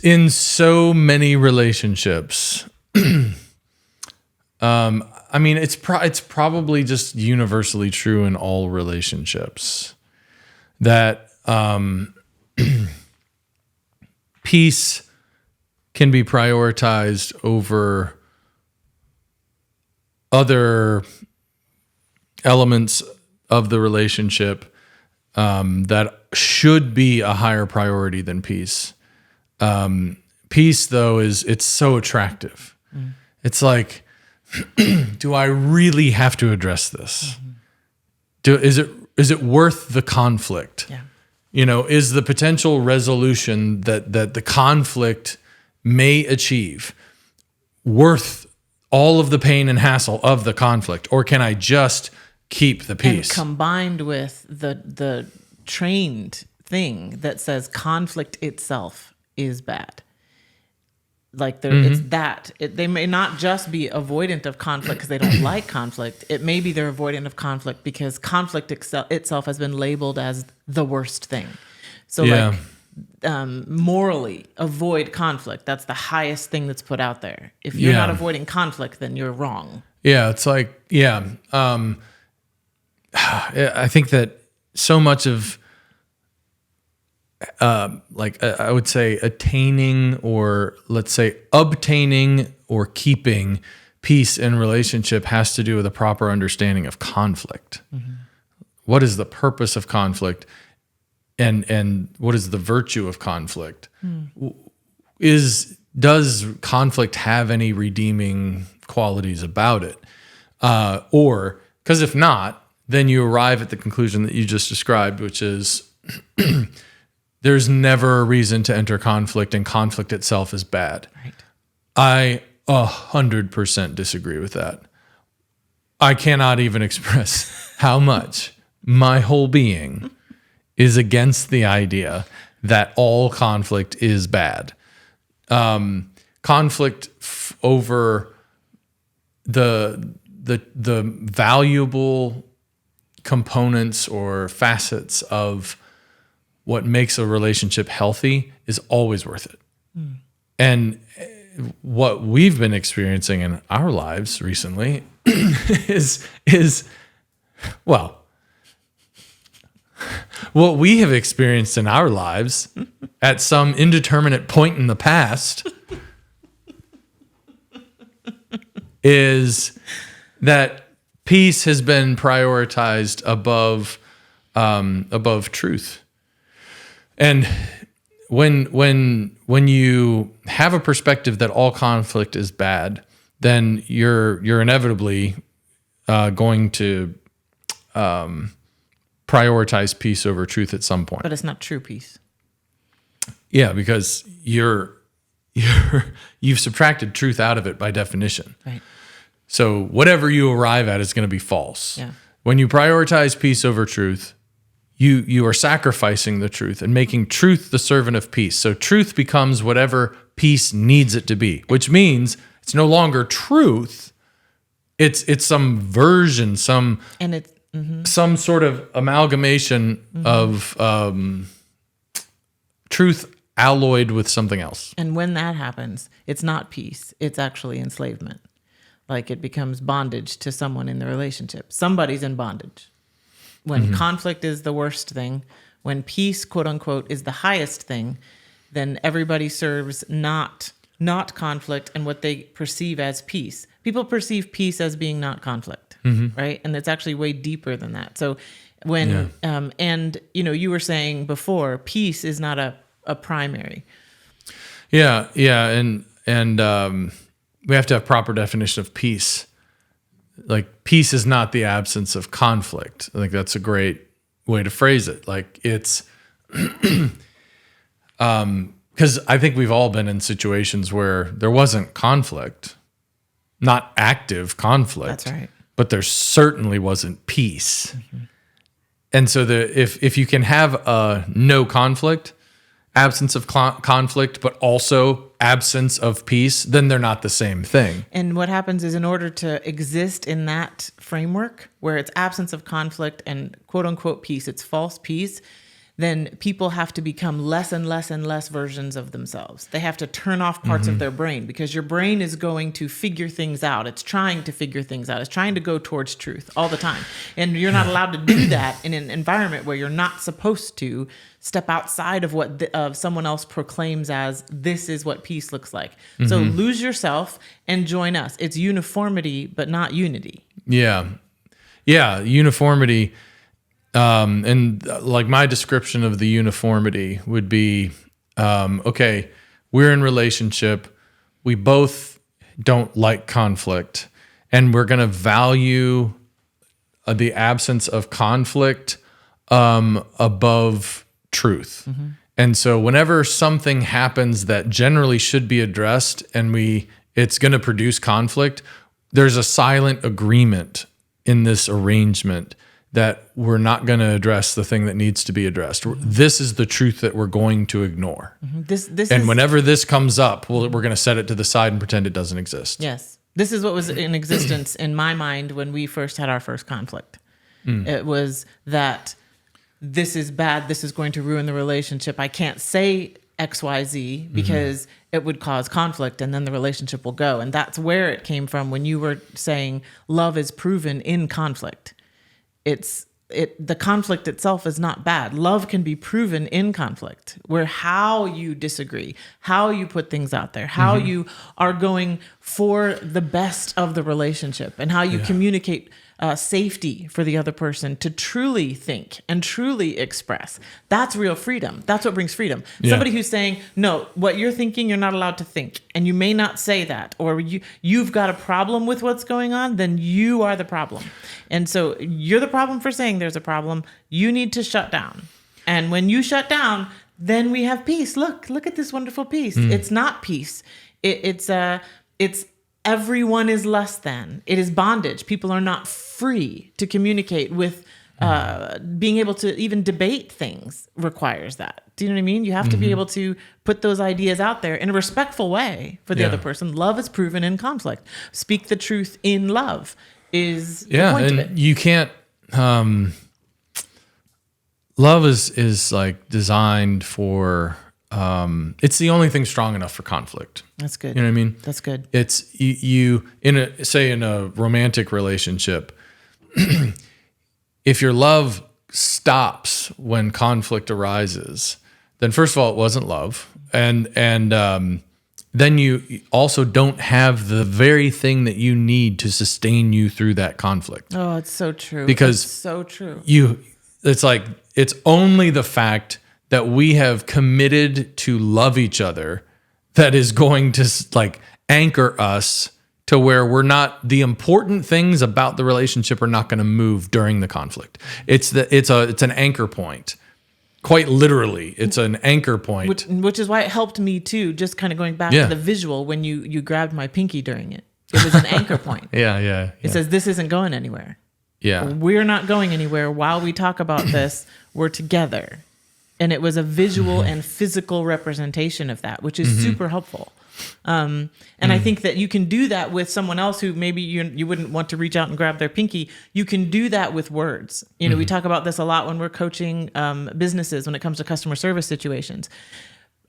in so many relationships. I mean, it's probably just universally true in all relationships that peace can be prioritized over other elements of the relationship that should be a higher priority than peace. Peace, though, it's so attractive. It's like, do I really have to address this? Is it worth the conflict? Yeah. You know, is the potential resolution that the conflict may achieve worth all of the pain and hassle of the conflict, or can I just keep the peace? And combined with the trained thing that says conflict itself is bad. Like it's that. They may not just be avoidant of conflict because they don't like conflict. It may be they're avoidant of conflict because conflict itself has been labeled as the worst thing. So morally, avoid conflict. That's the highest thing that's put out there. If you're not avoiding conflict, then you're wrong. Yeah, it's like, I think that so much of I would say attaining, or let's say obtaining or keeping peace in relationship has to do with a proper understanding of conflict. What is the purpose of conflict, and what is the virtue of conflict? Does conflict have any redeeming qualities about it? Or, because if not, then you arrive at the conclusion that you just described, which is there's never a reason to enter conflict, and conflict itself is bad. Right. I 100% disagree with that. I cannot even express how much my whole being is against the idea that all conflict is bad. Conflict over the valuable components or facets of what makes a relationship healthy is always worth it. And what we've been experiencing in our lives recently is what we have experienced in our lives at some indeterminate point in the past is that peace has been prioritized above truth. And when you have a perspective that all conflict is bad, then you're inevitably going to prioritize peace over truth at some point. But it's not true peace. Yeah, because you've subtracted truth out of it by definition. Right. So whatever you arrive at is going to be false. Yeah. When you prioritize peace over truth, you are sacrificing the truth and making truth the servant of peace. So truth becomes whatever peace needs it to be, which means it's no longer truth. It's some version, some sort of amalgamation of truth alloyed with something else. And when that happens, it's not peace. It's actually enslavement. Like it becomes bondage to someone in the relationship. Somebody's in bondage. When conflict is the worst thing, when peace, quote unquote, is the highest thing, then everybody serves not conflict and what they perceive as peace. People perceive peace as being not conflict, right? And it's actually way deeper than that. So when, and you were saying before, peace is not a primary. Yeah. And we have to have proper definition of peace. Like peace is not the absence of conflict. I think that's a great way to phrase it. Like it's, because I think we've all been in situations where there wasn't conflict, not active conflict. That's right. But there certainly wasn't peace. And so if you can have no conflict, absence of conflict, but also absence of peace, then they're not the same thing. And what happens is, in order to exist in that framework where it's absence of conflict and quote unquote peace, it's false peace, then people have to become less and less and less versions of themselves. They have to turn off parts of their brain, because your brain is going to figure things out. It's trying to figure things out. It's trying to go towards truth all the time. And you're not allowed to do that in an environment where you're not supposed to step outside of what someone else proclaims as this is what peace looks like. So lose yourself and join us. It's uniformity, but not unity. Yeah. Yeah. Uniformity. And like my description of the uniformity would be, okay, we're in relationship. We both don't like conflict, and we're going to value the absence of conflict, above truth. And so whenever something happens that generally should be addressed and it's going to produce conflict, there's a silent agreement in this arrangement that we're not going to address the thing that needs to be addressed. This is the truth that we're going to ignore. Whenever this comes up, we're going to set it to the side and pretend it doesn't exist. Yes. This is what was in existence in my mind when we first had our first conflict. It was that this is bad. This is going to ruin the relationship. I can't say XYZ because it would cause conflict, and then the relationship will go. And that's where it came from when you were saying love is proven in conflict. The conflict itself is not bad. Love can be proven in conflict, where how you disagree, how you put things out there, how you are going for the best of the relationship, and how you communicate safety for the other person to truly think and truly express. That's real freedom. That's what brings freedom. Yeah. Somebody who's saying, no, what you're thinking, you're not allowed to think. And you may not say that, or you've got a problem with what's going on, then you are the problem. And so you're the problem for saying there's a problem. You need to shut down. And when you shut down, then we have peace. Look at this wonderful peace. It's not peace. It's everyone is less than. It is bondage. People are not free to communicate with, being able to even debate things requires that. Do you know what I mean? You have to be able to put those ideas out there in a respectful way for the other person. Love is proven in conflict. Speak the truth in love is the point of it. You can't, love is like designed for, it's the only thing strong enough for conflict. That's good. You know what I mean? That's good. It's you in a romantic relationship, if your love stops when conflict arises, then first of all, it wasn't love. And then you also don't have the very thing that you need to sustain you through that conflict. Oh, it's so true. Because it's so true. It's only the fact that we have committed to love each other that is going to like anchor us to where the important things about the relationship are not going to move during the conflict. It's an anchor point. Quite literally, it's an anchor point. Which is why it helped me too, just kind of going back to the visual when you grabbed my pinky during it. It was an anchor point. Yeah. It says this isn't going anywhere. Yeah. We're not going anywhere. While we talk about this, we're together. And it was a visual and physical representation of that, which is super helpful. And I think that you can do that with someone else who maybe you wouldn't want to reach out and grab their pinky. You can do that with words. You know, we talk about this a lot when we're coaching businesses when it comes to customer service situations.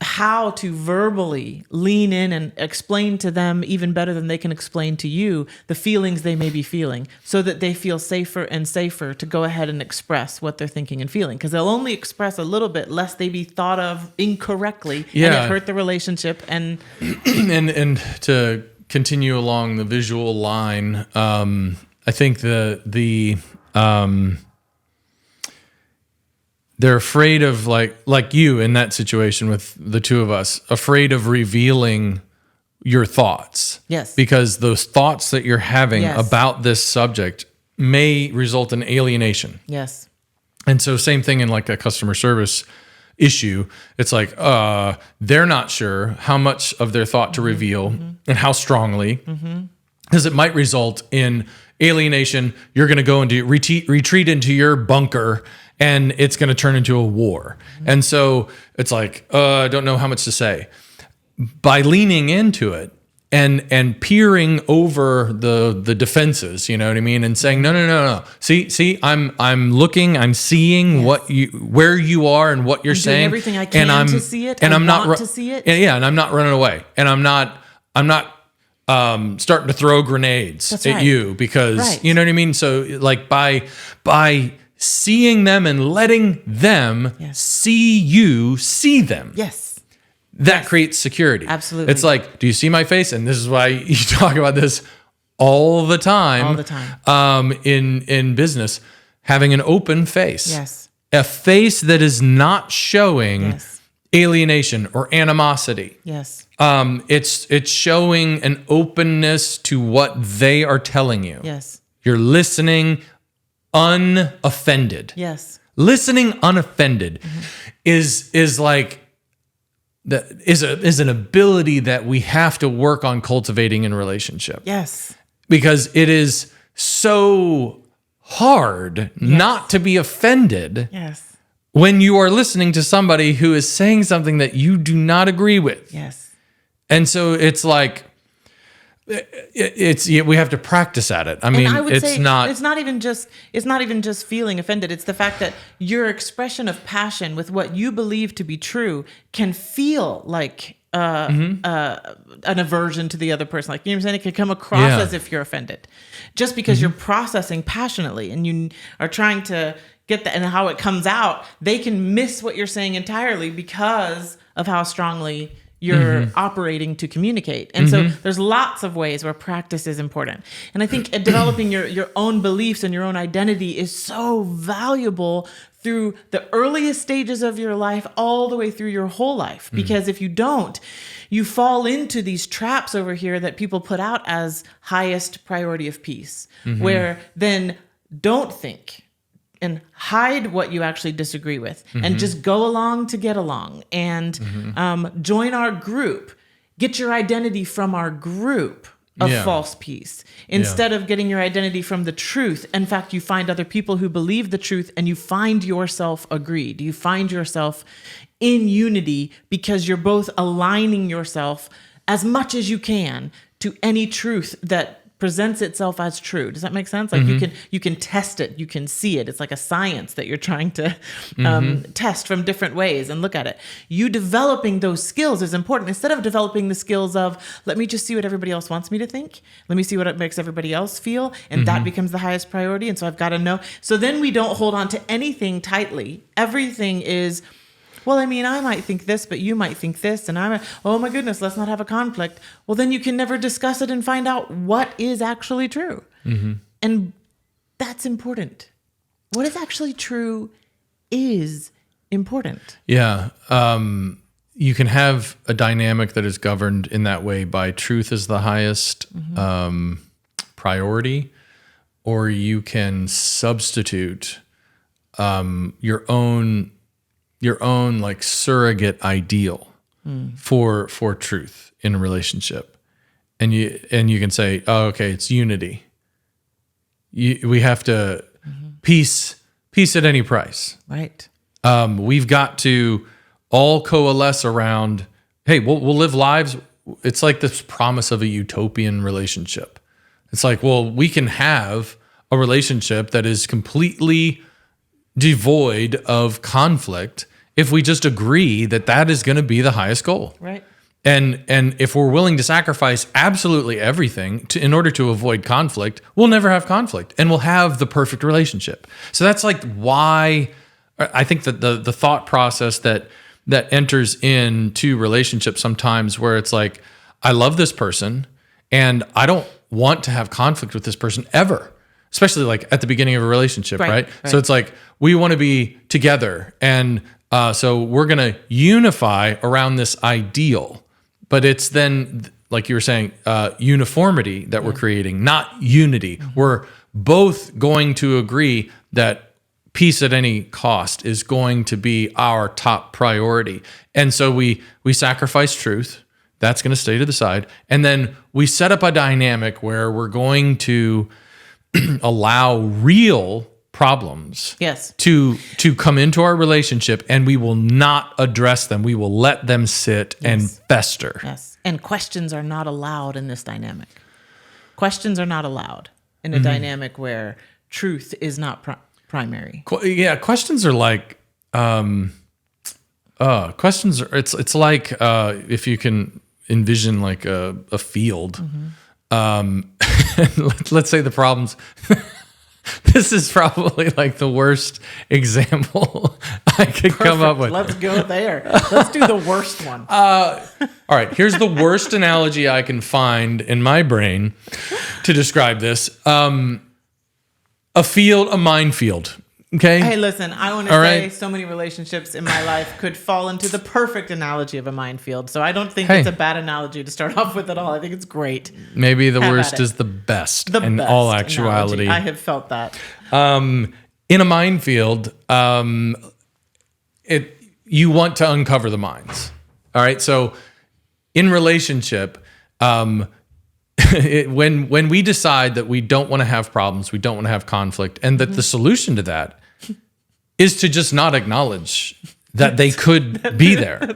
How to verbally lean in and explain to them even better than they can explain to you the feelings they may be feeling, so that they feel safer and safer to go ahead and express what they're thinking and feeling, because they'll only express a little bit lest they be thought of incorrectly and it hurt the relationship. And and to continue along the visual line, I think they're afraid of like you in that situation with the two of us, afraid of revealing your thoughts. Yes. Because those thoughts that you're having about this subject may result in alienation. Yes. And so same thing in like a customer service issue. It's like, they're not sure how much of their thought to reveal and how strongly, because it might result in alienation. You're going to go into retreat into your bunker, and it's going to turn into a war. And so it's like, I don't know how much to say. By leaning into it and peering over the defenses, you know what I mean, and saying no. See, I'm looking, I'm seeing where you are and what you're saying. Doing everything I can to see it, and I'm not to see it. And I'm not running away, and I'm not starting to throw grenades at you because you know what I mean. So like by seeing them and letting them see you see them. Yes. That creates security. Absolutely. It's like, do you see my face? And this is why you talk about this all the time. All the time. In business, having an open face. Yes. A face that is not showing alienation or animosity. Yes. It's showing an openness to what they are telling you. Yes. You're listening unoffended. Yes. Listening unoffended is like that is an ability that we have to work on cultivating in relationship. Yes. Because it is so hard not to be offended. Yes. When you are listening to somebody who is saying something that you do not agree with. Yes. And so it's like we have to practice at it. I mean, I would say not it's not even just feeling offended. It's the fact that your expression of passion with what you believe to be true can feel like an aversion to the other person. Like, you know what I'm saying? It could come across as if you're offended just because you're processing passionately and you are trying to get that, and how it comes out, they can miss what you're saying entirely because of how strongly you're operating to communicate. And so there's lots of ways where practice is important. And I think developing your own beliefs and your own identity is so valuable through the earliest stages of your life all the way through your whole life. Because if you don't, you fall into these traps over here that people put out as highest priority of peace, where then don't think and hide what you actually disagree with and just go along to get along and join our group. Get your identity from our group of false peace instead of getting your identity from the truth. In fact, you find other people who believe the truth and you find yourself agreed. You find yourself in unity because you're both aligning yourself as much as you can to any truth that presents itself as true. Does that make sense? Like you can test it, you can see it. It's like a science that you're trying to test from different ways and look at it. You developing those skills is important instead of developing the skills of let me just see what everybody else wants me to think. Let me see what it makes everybody else feel, and that becomes the highest priority. And so I've got to know. So then we don't hold on to anything tightly. Everything is, well, I mean, I might think this, but you might think this. And oh my goodness, let's not have a conflict. Well, then you can never discuss it and find out what is actually true. And that's important. What is actually true is important. Yeah. You can have a dynamic that is governed in that way by truth as the highest priority, or you can substitute your own like surrogate ideal for truth in a relationship. And you can say, oh, okay, it's unity. We have to peace at any price. Right. We've got to all coalesce around, hey, we'll live lives. It's like this promise of a utopian relationship. It's like, well, we can have a relationship that is completely devoid of conflict if we just agree that that is going to be the highest goal. Right. And if we're willing to sacrifice absolutely everything in order to avoid conflict, we'll never have conflict and we'll have the perfect relationship. So that's like why I think that the thought process that enters into relationships sometimes, where it's like, I love this person and I don't want to have conflict with this person ever. Especially like at the beginning of a relationship, right? So it's like, we want to be together. And so we're going to unify around this ideal. But it's then, like you were saying, uniformity that we're creating, not unity. We're both going to agree that peace at any cost is going to be our top priority. And so we sacrifice truth. That's going to stay to the side. And then we set up a dynamic where we're going to allow real problems Yes. to come into our relationship, and we will not address them. We will let them sit and fester. Yes. And questions are not allowed in this dynamic. Questions are not allowed in a dynamic where truth is not primary. Yeah, questions are like questions are it's like if you can envision like a field. Let's say the problems. This is probably like the worst example I could come up with. Let's go there. Let's do the worst one. All right, here's the worst analogy I can find in my brain to describe this. A minefield. Okay. Hey, listen, I want to say so many relationships in my life could fall into the perfect analogy of a minefield. So I don't think it's a bad analogy to start off with at all. I think it's great. Maybe the worst is the best in all actuality. Analogy. I have felt that. In a minefield, you want to uncover the mines. All right. So in relationship, when we decide that we don't want to have problems, we don't want to have conflict, and that the solution to that is to just not acknowledge that they could be there,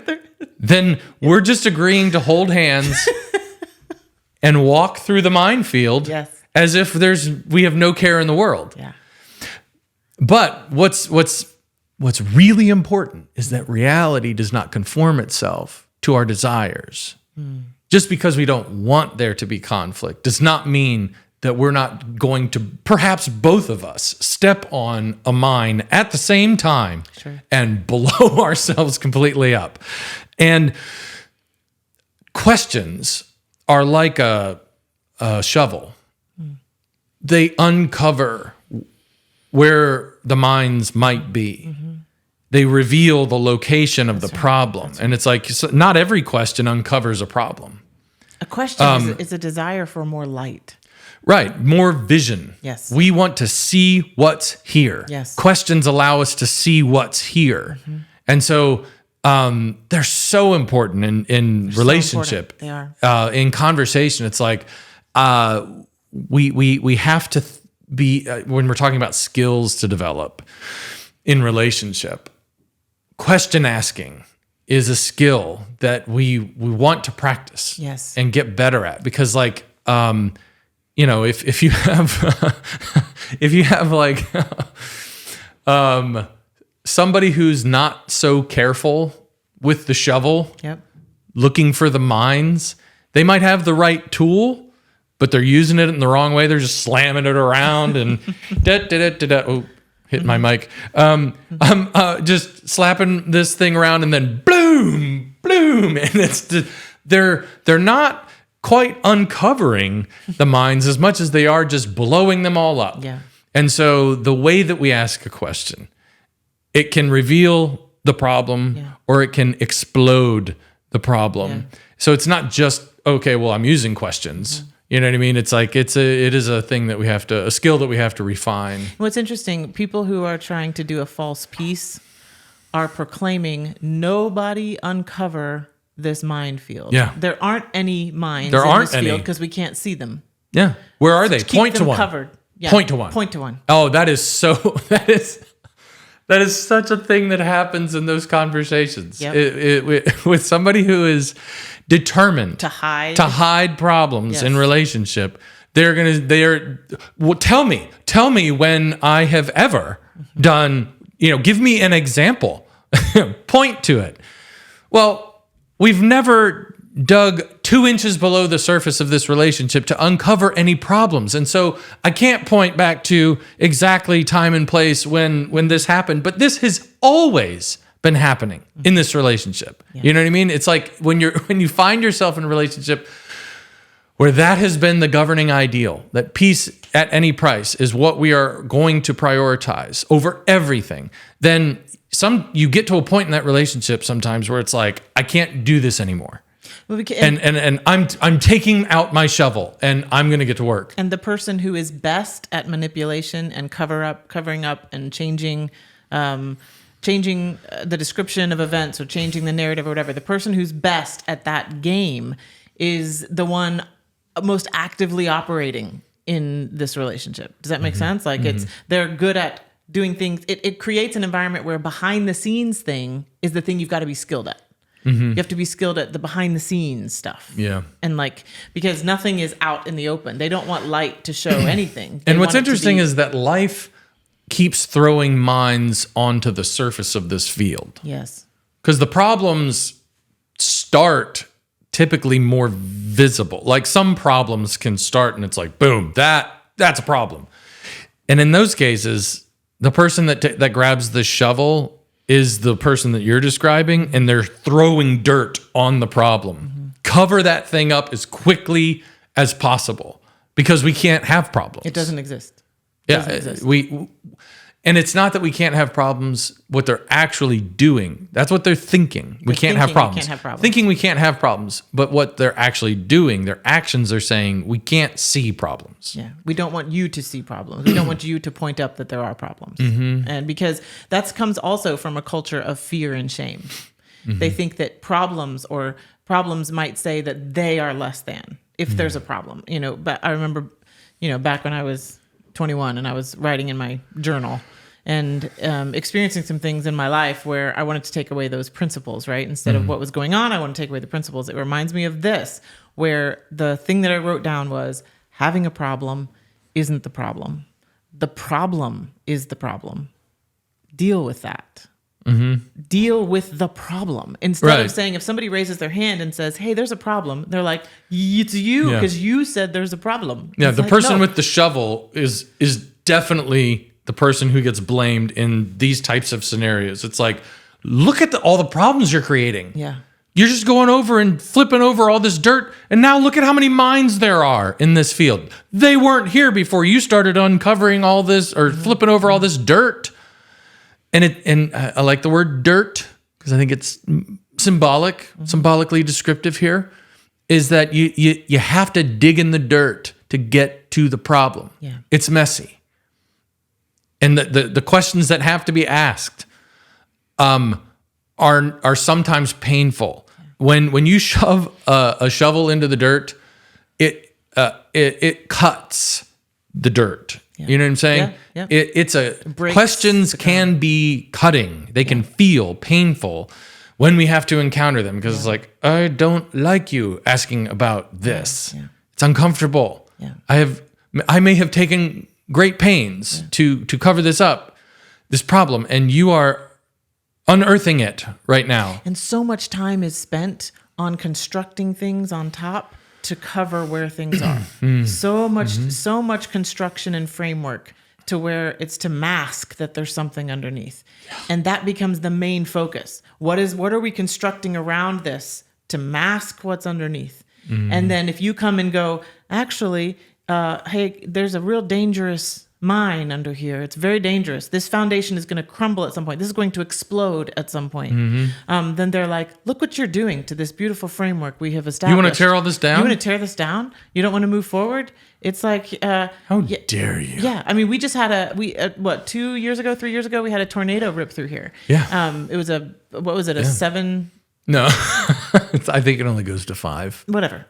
then we're just agreeing to hold hands and walk through the minefield as if we have no care in the world. Yeah. But what's really important is that reality does not conform itself to our desires. Just because we don't want there to be conflict does not mean that we're not going to, perhaps both of us, step on a mine at the same time and blow ourselves completely up. And questions are like a shovel. They uncover where the mines might be. They reveal the location of the problem. And it's like, not every question uncovers a problem. A question is a desire for more light. Right. More vision. Yes. We want to see what's here. Yes. Questions allow us to see what's here. And so they're so important in relationship. So important. They are. In conversation, it's like we have to be, when we're talking about skills to develop in relationship, question asking is a skill that we want to practice and get better at, because like if you have like somebody who's not so careful with the shovel, looking for the mines, they might have the right tool, but they're using it in the wrong way. They're just slamming it around and oh, hit my mic. I'm just slapping this thing around and then bloom, and they're not quite uncovering the mines as much as they are just blowing them all up. Yeah. And so the way that we ask a question, it can reveal the problem or it can explode the problem. Yeah. So it's not just, okay, well, I'm using questions. You know what I mean? It's like it is a thing that a skill that we have to refine. What's interesting, people who are trying to do a false peace are proclaiming nobody uncover this minefield. Yeah. There aren't any mines in this field because we can't see them. Yeah. Where are they? Point to one. Covered. Yeah. Point to one. Point to one. Oh, that is such a thing that happens in those conversations. Yep. With somebody who is determined to hide problems in relationship, tell me when I have ever done, give me an example, point to it. Well, we've never dug 2 inches below the surface of this relationship to uncover any problems. And so I can't point back to exactly time and place when this happened, but this has always been happening in this relationship. Yeah. You know what I mean? It's like when you find yourself in a relationship where that has been the governing ideal, that peace at any price is what we are going to prioritize over everything, then you get to a point in that relationship sometimes where it's like, I can't do this anymore. Well, and I'm taking out my shovel and I'm going to get to work. And the person who is best at manipulation and covering up and changing the description of events or changing the narrative or whatever, the person who's best at that game is the one most actively operating in this relationship. Does that make sense? Like they're good at doing things. It creates an environment where behind the scenes thing is the thing you've got to be skilled at. You have to be skilled at the behind the scenes stuff. Yeah. And like, because nothing is out in the open. They don't want light to show anything. And what's interesting is that life keeps throwing mines onto the surface of this field. Yes. Because the problems start typically more visible. Like some problems can start and it's like, boom, that's a problem. And in those cases, the person that grabs the shovel is the person that you're describing, and they're throwing dirt on the problem. Cover that thing up as quickly as possible because we can't have problems. It doesn't exist. And it's not that we can't have problems, what they're actually doing. That's what they're thinking. We can't have problems. Thinking we can't have problems, but what they're actually doing, their actions are saying we can't see problems. Yeah. We don't want you to see problems. We don't want you to point up that there are problems. And because that comes also from a culture of fear and shame. They think that problems might say that they are less than if there's a problem. But I remember, back when I was 21 and I was writing in my journal and experiencing some things in my life where I wanted to take away those principles, right? Instead of what was going on, I want to take away the principles. It reminds me of this, where the thing that I wrote down was having a problem isn't the problem. The problem is the problem. Deal with that. Deal with the problem. Instead of saying, if somebody raises their hand and says, hey, there's a problem, they're like, it's you because you said there's a problem. Yeah, it's the like, person no. with the shovel is definitely the person who gets blamed in these types of scenarios. It's like, look at all the problems you're creating. Yeah. You're just going over and flipping over all this dirt, and now look at how many mines there are in this field. They weren't here before you started uncovering all this or flipping over all this dirt. And I like the word dirt because I think it's symbolically descriptive here, is that you have to dig in the dirt to get to the problem. Yeah. It's messy. And the questions that have to be asked are sometimes painful. When you shove a shovel into the dirt, it cuts the dirt. Yeah. You know what I'm saying? Yeah. Questions can be cutting. They can feel painful when we have to encounter them because it's like, I don't like you asking about this. Yeah. It's uncomfortable. Yeah. I may have taken great pains to cover this up, this problem, and you are unearthing it right now. And so much time is spent on constructing things on top to cover where things are. So much construction and framework to where it's to mask that there's something underneath. Yeah. And that becomes the main focus. What are we constructing around this to mask what's underneath? And then if you come and go, actually, hey, there's a real dangerous mine under here. It's very dangerous. This foundation is going to crumble at some point. This is going to explode at some point. Then they're like, look what you're doing to this beautiful framework we have established. You want to tear all this down? You want to tear this down? You don't want to move forward? It's like... how dare you? Yeah. I mean, we just had 3 years ago, we had a tornado rip through here. Yeah. It was a 7... No. I think it only goes to 5. Whatever.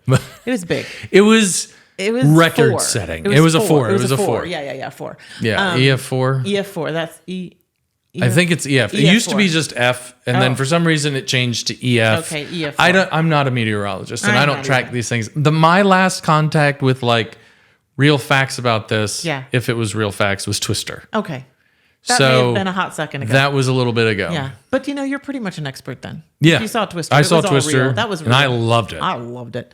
It was big. It was record 4. setting. It was a 4. It was a 4. Yeah, 4. Yeah, EF4. EF4. That's E. I think it's EF. It used to be just F, and then for some reason it changed to EF. Okay, EF4. I'm not a meteorologist, and I don't track these things. My last contact with like real facts about this, if it was real facts, was Twister. Okay. That may have been a hot second ago. That was a little bit ago. Yeah. But you're pretty much an expert then. Yeah. You saw Twister. I saw Twister. That was real. And I loved it. I loved it.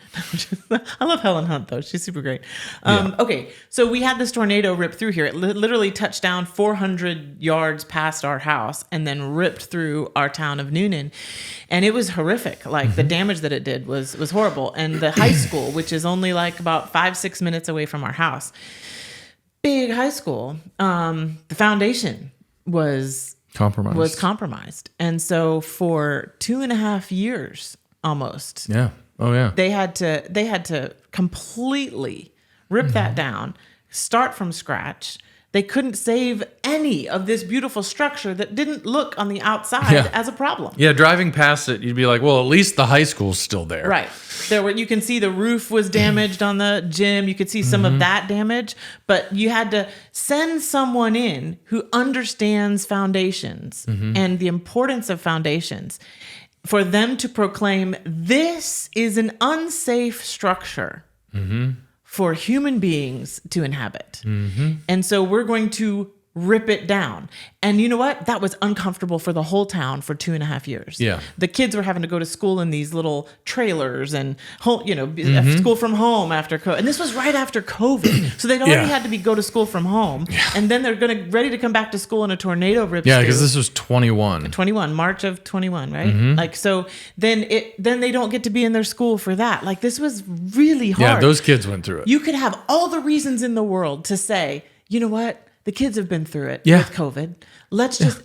I love Helen Hunt, though. She's super great. Okay. So we had this tornado rip through here. It literally touched down 400 yards past our house and then ripped through our town of Noonan. And it was horrific. Like the damage that it did was horrible. And the high school, which is only like about 5-6 minutes away from our house, big high school, the foundation was compromised. And so for 2.5 years almost. Yeah. Oh yeah. They had to completely rip that down, start from scratch, They couldn't save any of this beautiful structure that didn't look on the outside as a problem. Yeah, driving past it, you'd be like, well, at least the high school's still there. Right. You can see the roof was damaged on the gym. You could see some of that damage, but you had to send someone in who understands foundations and the importance of foundations for them to proclaim this is an unsafe structure for human beings to inhabit. And so we're going to rip it down. And you know what? That was uncomfortable for the whole town for 2.5 years. Yeah. The kids were having to go to school in these little trailers and school from home after COVID. And this was right after COVID. So they'd already had to go to school from home. Yeah. And then they're ready to come back to school and a tornado rips through. Yeah, because this was 21. March of 21, right? Like, so then they don't get to be in their school for that. Like, this was really hard. Yeah, those kids went through it. You could have all the reasons in the world to say, you know what? The kids have been through it with COVID.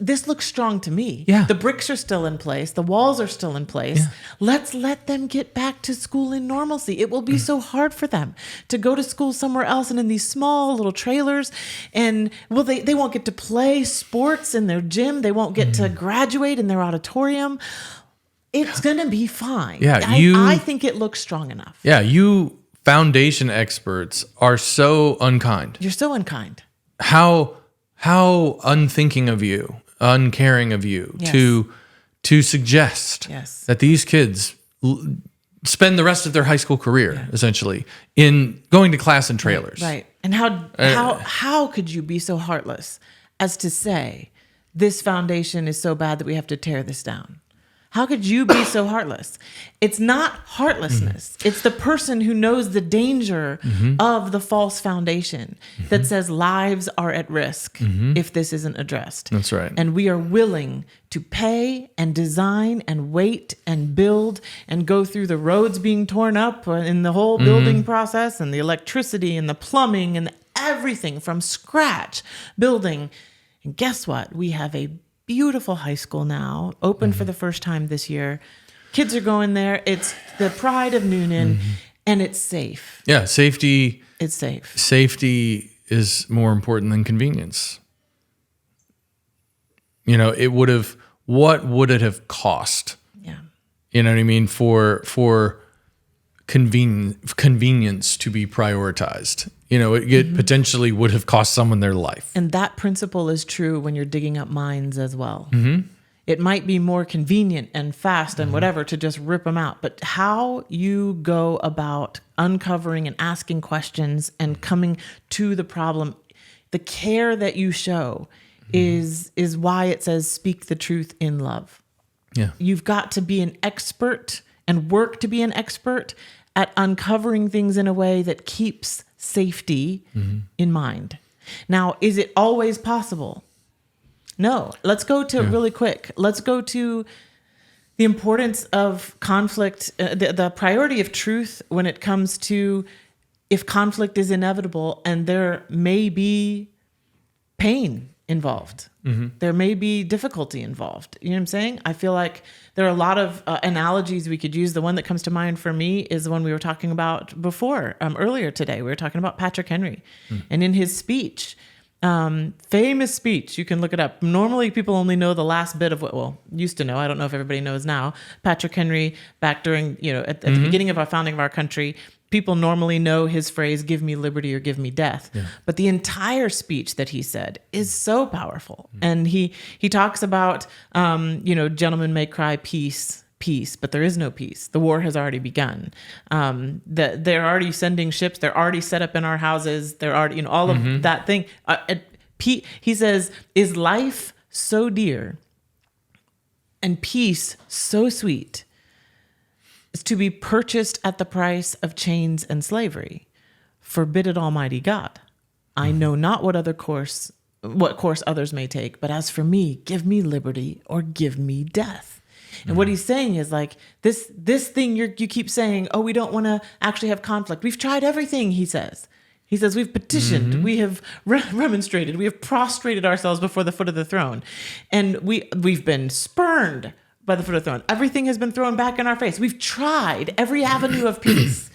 This looks strong to me. Yeah. The bricks are still in place. The walls are still in place. Yeah. Let's let them get back to school in normalcy. It will be so hard for them to go to school somewhere else and in these small little trailers. And they won't get to play sports in their gym. They won't get to graduate in their auditorium. It's going to be fine. Yeah, I think it looks strong enough. Yeah, you foundation experts are so unkind. You're so unkind. How unthinking of you, uncaring of you to suggest that these kids spend the rest of their high school career essentially in going to class in trailers. Right. And how could you be so heartless as to say this foundation is so bad that we have to tear this down? How could you be so heartless? It's not heartlessness. It's the person who knows the danger of the false foundation that says lives are at risk if this isn't addressed. That's right. And we are willing to pay and design and wait and build and go through the roads being torn up in the whole building process and the electricity and the plumbing and everything from scratch building. And guess what? We have a beautiful high school now, open for the first time this year. Kids are going there. It's the pride of Noonan, and it's safe. Yeah, safety. It's safe. Safety is more important than convenience. What would it have cost? Yeah. You know what I mean? For convenience to be prioritized. It potentially would have cost someone their life. And that principle is true when you're digging up mines as well. It might be more convenient and fast and whatever to just rip them out. But how you go about uncovering and asking questions and coming to the problem, the care that you show is why it says speak the truth in love. Yeah. You've got to be an expert and work to be an expert at uncovering things in a way that keeps safety in mind. Now, is it always possible? No. Let's go to really quick. Let's go to the importance of conflict, the priority of truth when it comes to if conflict is inevitable and there may be pain involved. There may be difficulty involved. You know what I'm saying? I feel like there are a lot of analogies we could use. The one that comes to mind for me is the one we were talking about before, earlier today. We were talking about Patrick Henry. And in his speech, famous speech, you can look it up. Normally people only know the last bit of used to know. I don't know if everybody knows now. Patrick Henry, back during, at the beginning of our founding of our country, people normally know his phrase, give me liberty or give me death. Yeah. But the entire speech that he said is so powerful. And he talks about, gentlemen may cry peace, but there is no peace. The war has already begun. They're already sending ships. They're already set up in our houses. They're already, all of that thing. He says, is life so dear and peace so sweet is to be purchased at the price of chains and slavery? Forbid it, Almighty God. I know not what course others may take, but as for me, give me liberty or give me death. And what he's saying is like this thing you keep saying, we don't want to actually have conflict. We've tried everything, he says. He says, we've petitioned, we have remonstrated, we have prostrated ourselves before the foot of the throne. And we've been spurned by the foot of the throne. Everything has been thrown back in our face. We've tried every avenue of peace.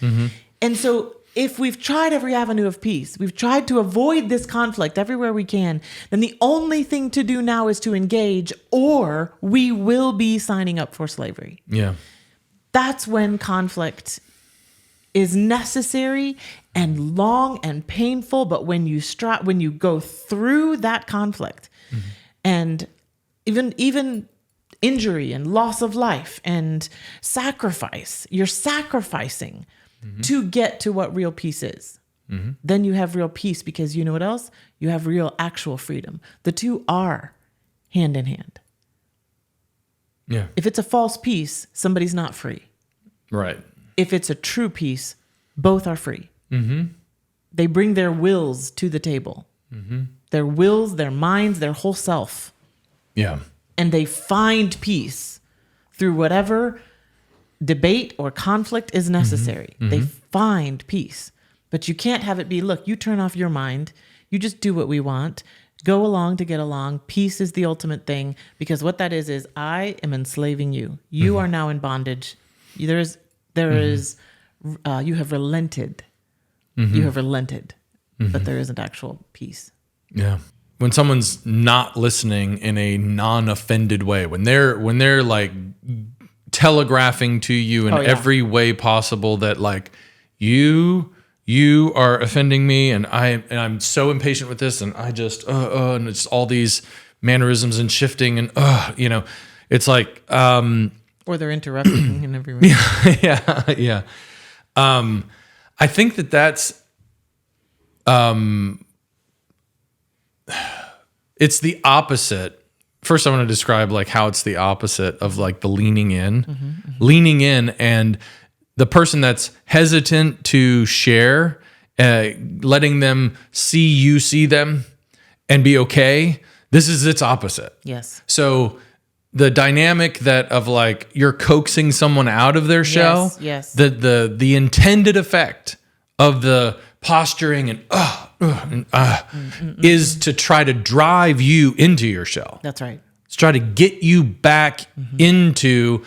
And so if we've tried every avenue of peace, we've tried to avoid this conflict everywhere we can, then the only thing to do now is to engage, or we will be signing up for slavery. Yeah. That's when conflict is necessary and long and painful. But when you go through that conflict, and even injury and loss of life and sacrifice, you're sacrificing to get to what real peace is. Then you have real peace, because you know what else? You have real actual freedom. The two are hand in hand. Yeah. If it's a false peace, somebody's not free. Right. If it's a true peace, both are free. They bring their wills to the table. Their wills, their minds, their whole self. Yeah. And they find peace through whatever debate or conflict is necessary. They find peace. But you can't have it be, look, you turn off your mind. You just do what we want. Go along to get along. Peace is the ultimate thing, because what that is I am enslaving you. You are now in bondage. There is, you have relented. You have relented, but there isn't actual peace. Yeah. When someone's not listening in a non-offended way, when they're like telegraphing to you in every way possible that like you are offending me, and I'm so impatient with this, and I just and it's all these mannerisms and shifting, and it's like or they're interrupting in every way. yeah. I think that's it's the opposite. First, I want to describe like how it's the opposite of like the leaning in, and the person that's hesitant to share, letting them see you see them and be okay. This is its opposite. Yes. So the dynamic that of like you're coaxing someone out of their shell, yes. the intended effect of the posturing and is to try to drive you into your shell. That's right. It's try to get you back into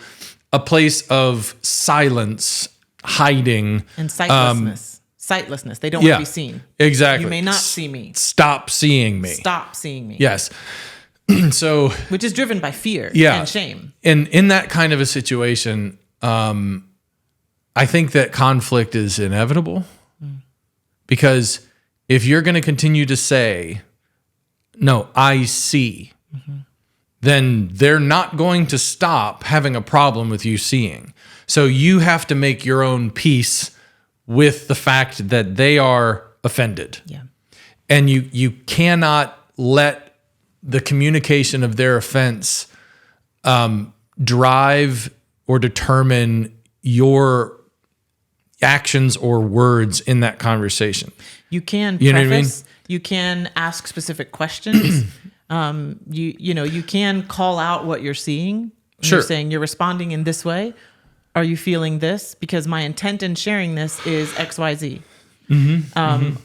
a place of silence, hiding, and sightlessness. Sightlessness. They don't want to be seen. Exactly. You may not see me. Stop seeing me. Stop seeing me. Yes. So, which is driven by fear and shame. And in that kind of a situation, I think that conflict is inevitable, because if you're going to continue to say, no, I see, then they're not going to stop having a problem with you seeing. So you have to make your own peace with the fact that they are offended. Yeah. And you cannot let the communication of their offense drive or determine your actions or words in that conversation. You can preface, you know what I mean? You can ask specific questions. You can call out what you're seeing. Sure. You're saying you're responding in this way. Are you feeling this? Because my intent in sharing this is XYZ.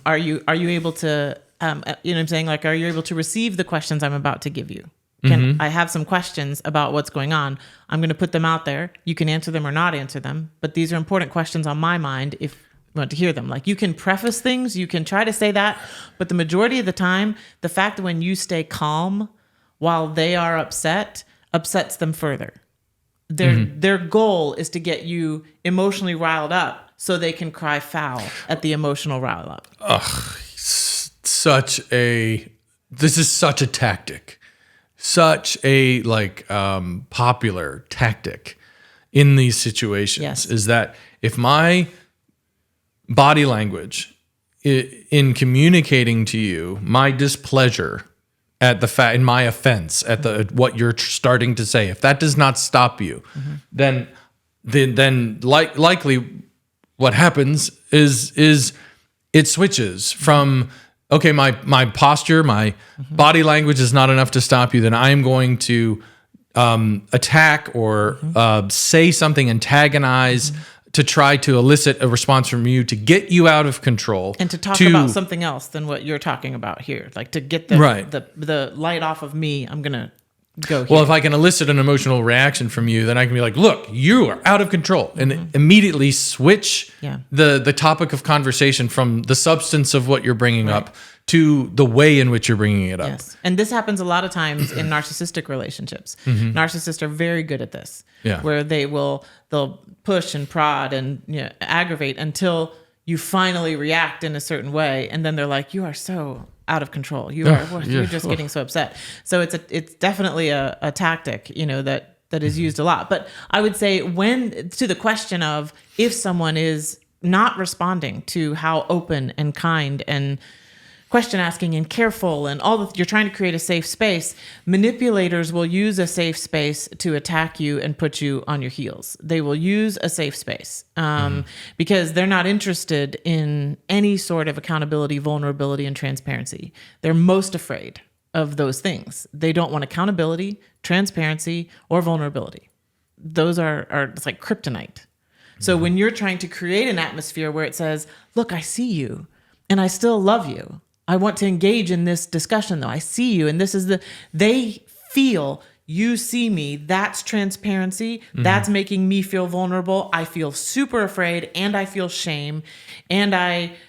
Are you able to, what I'm saying? Like, are you able to receive the questions I'm about to give you? I have some questions about what's going on. I'm going to put them out there. You can answer them or not answer them, but these are important questions on my mind if you want to hear them. Like, you can preface things, you can try to say that, but the majority of the time, the fact that when you stay calm while they are upset upsets them further. Their goal is to get you emotionally riled up so they can cry foul at the emotional rile up. This is such a tactic. Such a popular tactic in these situations is that if my body language in communicating to you my displeasure at the fact in my offense at the what you're starting to say, if that does not stop you, then likely what happens is it switches from, okay, my posture, my body language is not enough to stop you, then I am going to attack or say something, antagonize, to try to elicit a response from you to get you out of control. And to talk about something else than what you're talking about here. Like, to get the light off of me, I'm going to go here. Well, if I can elicit an emotional reaction from you, then I can be like, look, you are out of control, and immediately switch the topic of conversation from the substance of what you're bringing up to the way in which you're bringing it up. Yes. And this happens a lot of times in narcissistic relationships. Narcissists are very good at this, where they'll push and prod and aggravate until you finally react in a certain way. And then they're like, you are so out of control. You're just getting so upset. So it's definitely a tactic, that is used a lot. But I would say to the question of if someone is not responding to how open and kind and question asking and careful and you're trying to create a safe space, manipulators will use a safe space to attack you and put you on your heels. They will use a safe space because they're not interested in any sort of accountability, vulnerability, and transparency. They're most afraid of those things. They don't want accountability, transparency, or vulnerability. Those are it's like kryptonite. So when you're trying to create an atmosphere where it says, look, I see you and I still love you. I want to engage in this discussion though. I see you. And they feel you see me. That's transparency. That's making me feel vulnerable. I feel super afraid and I feel shame. And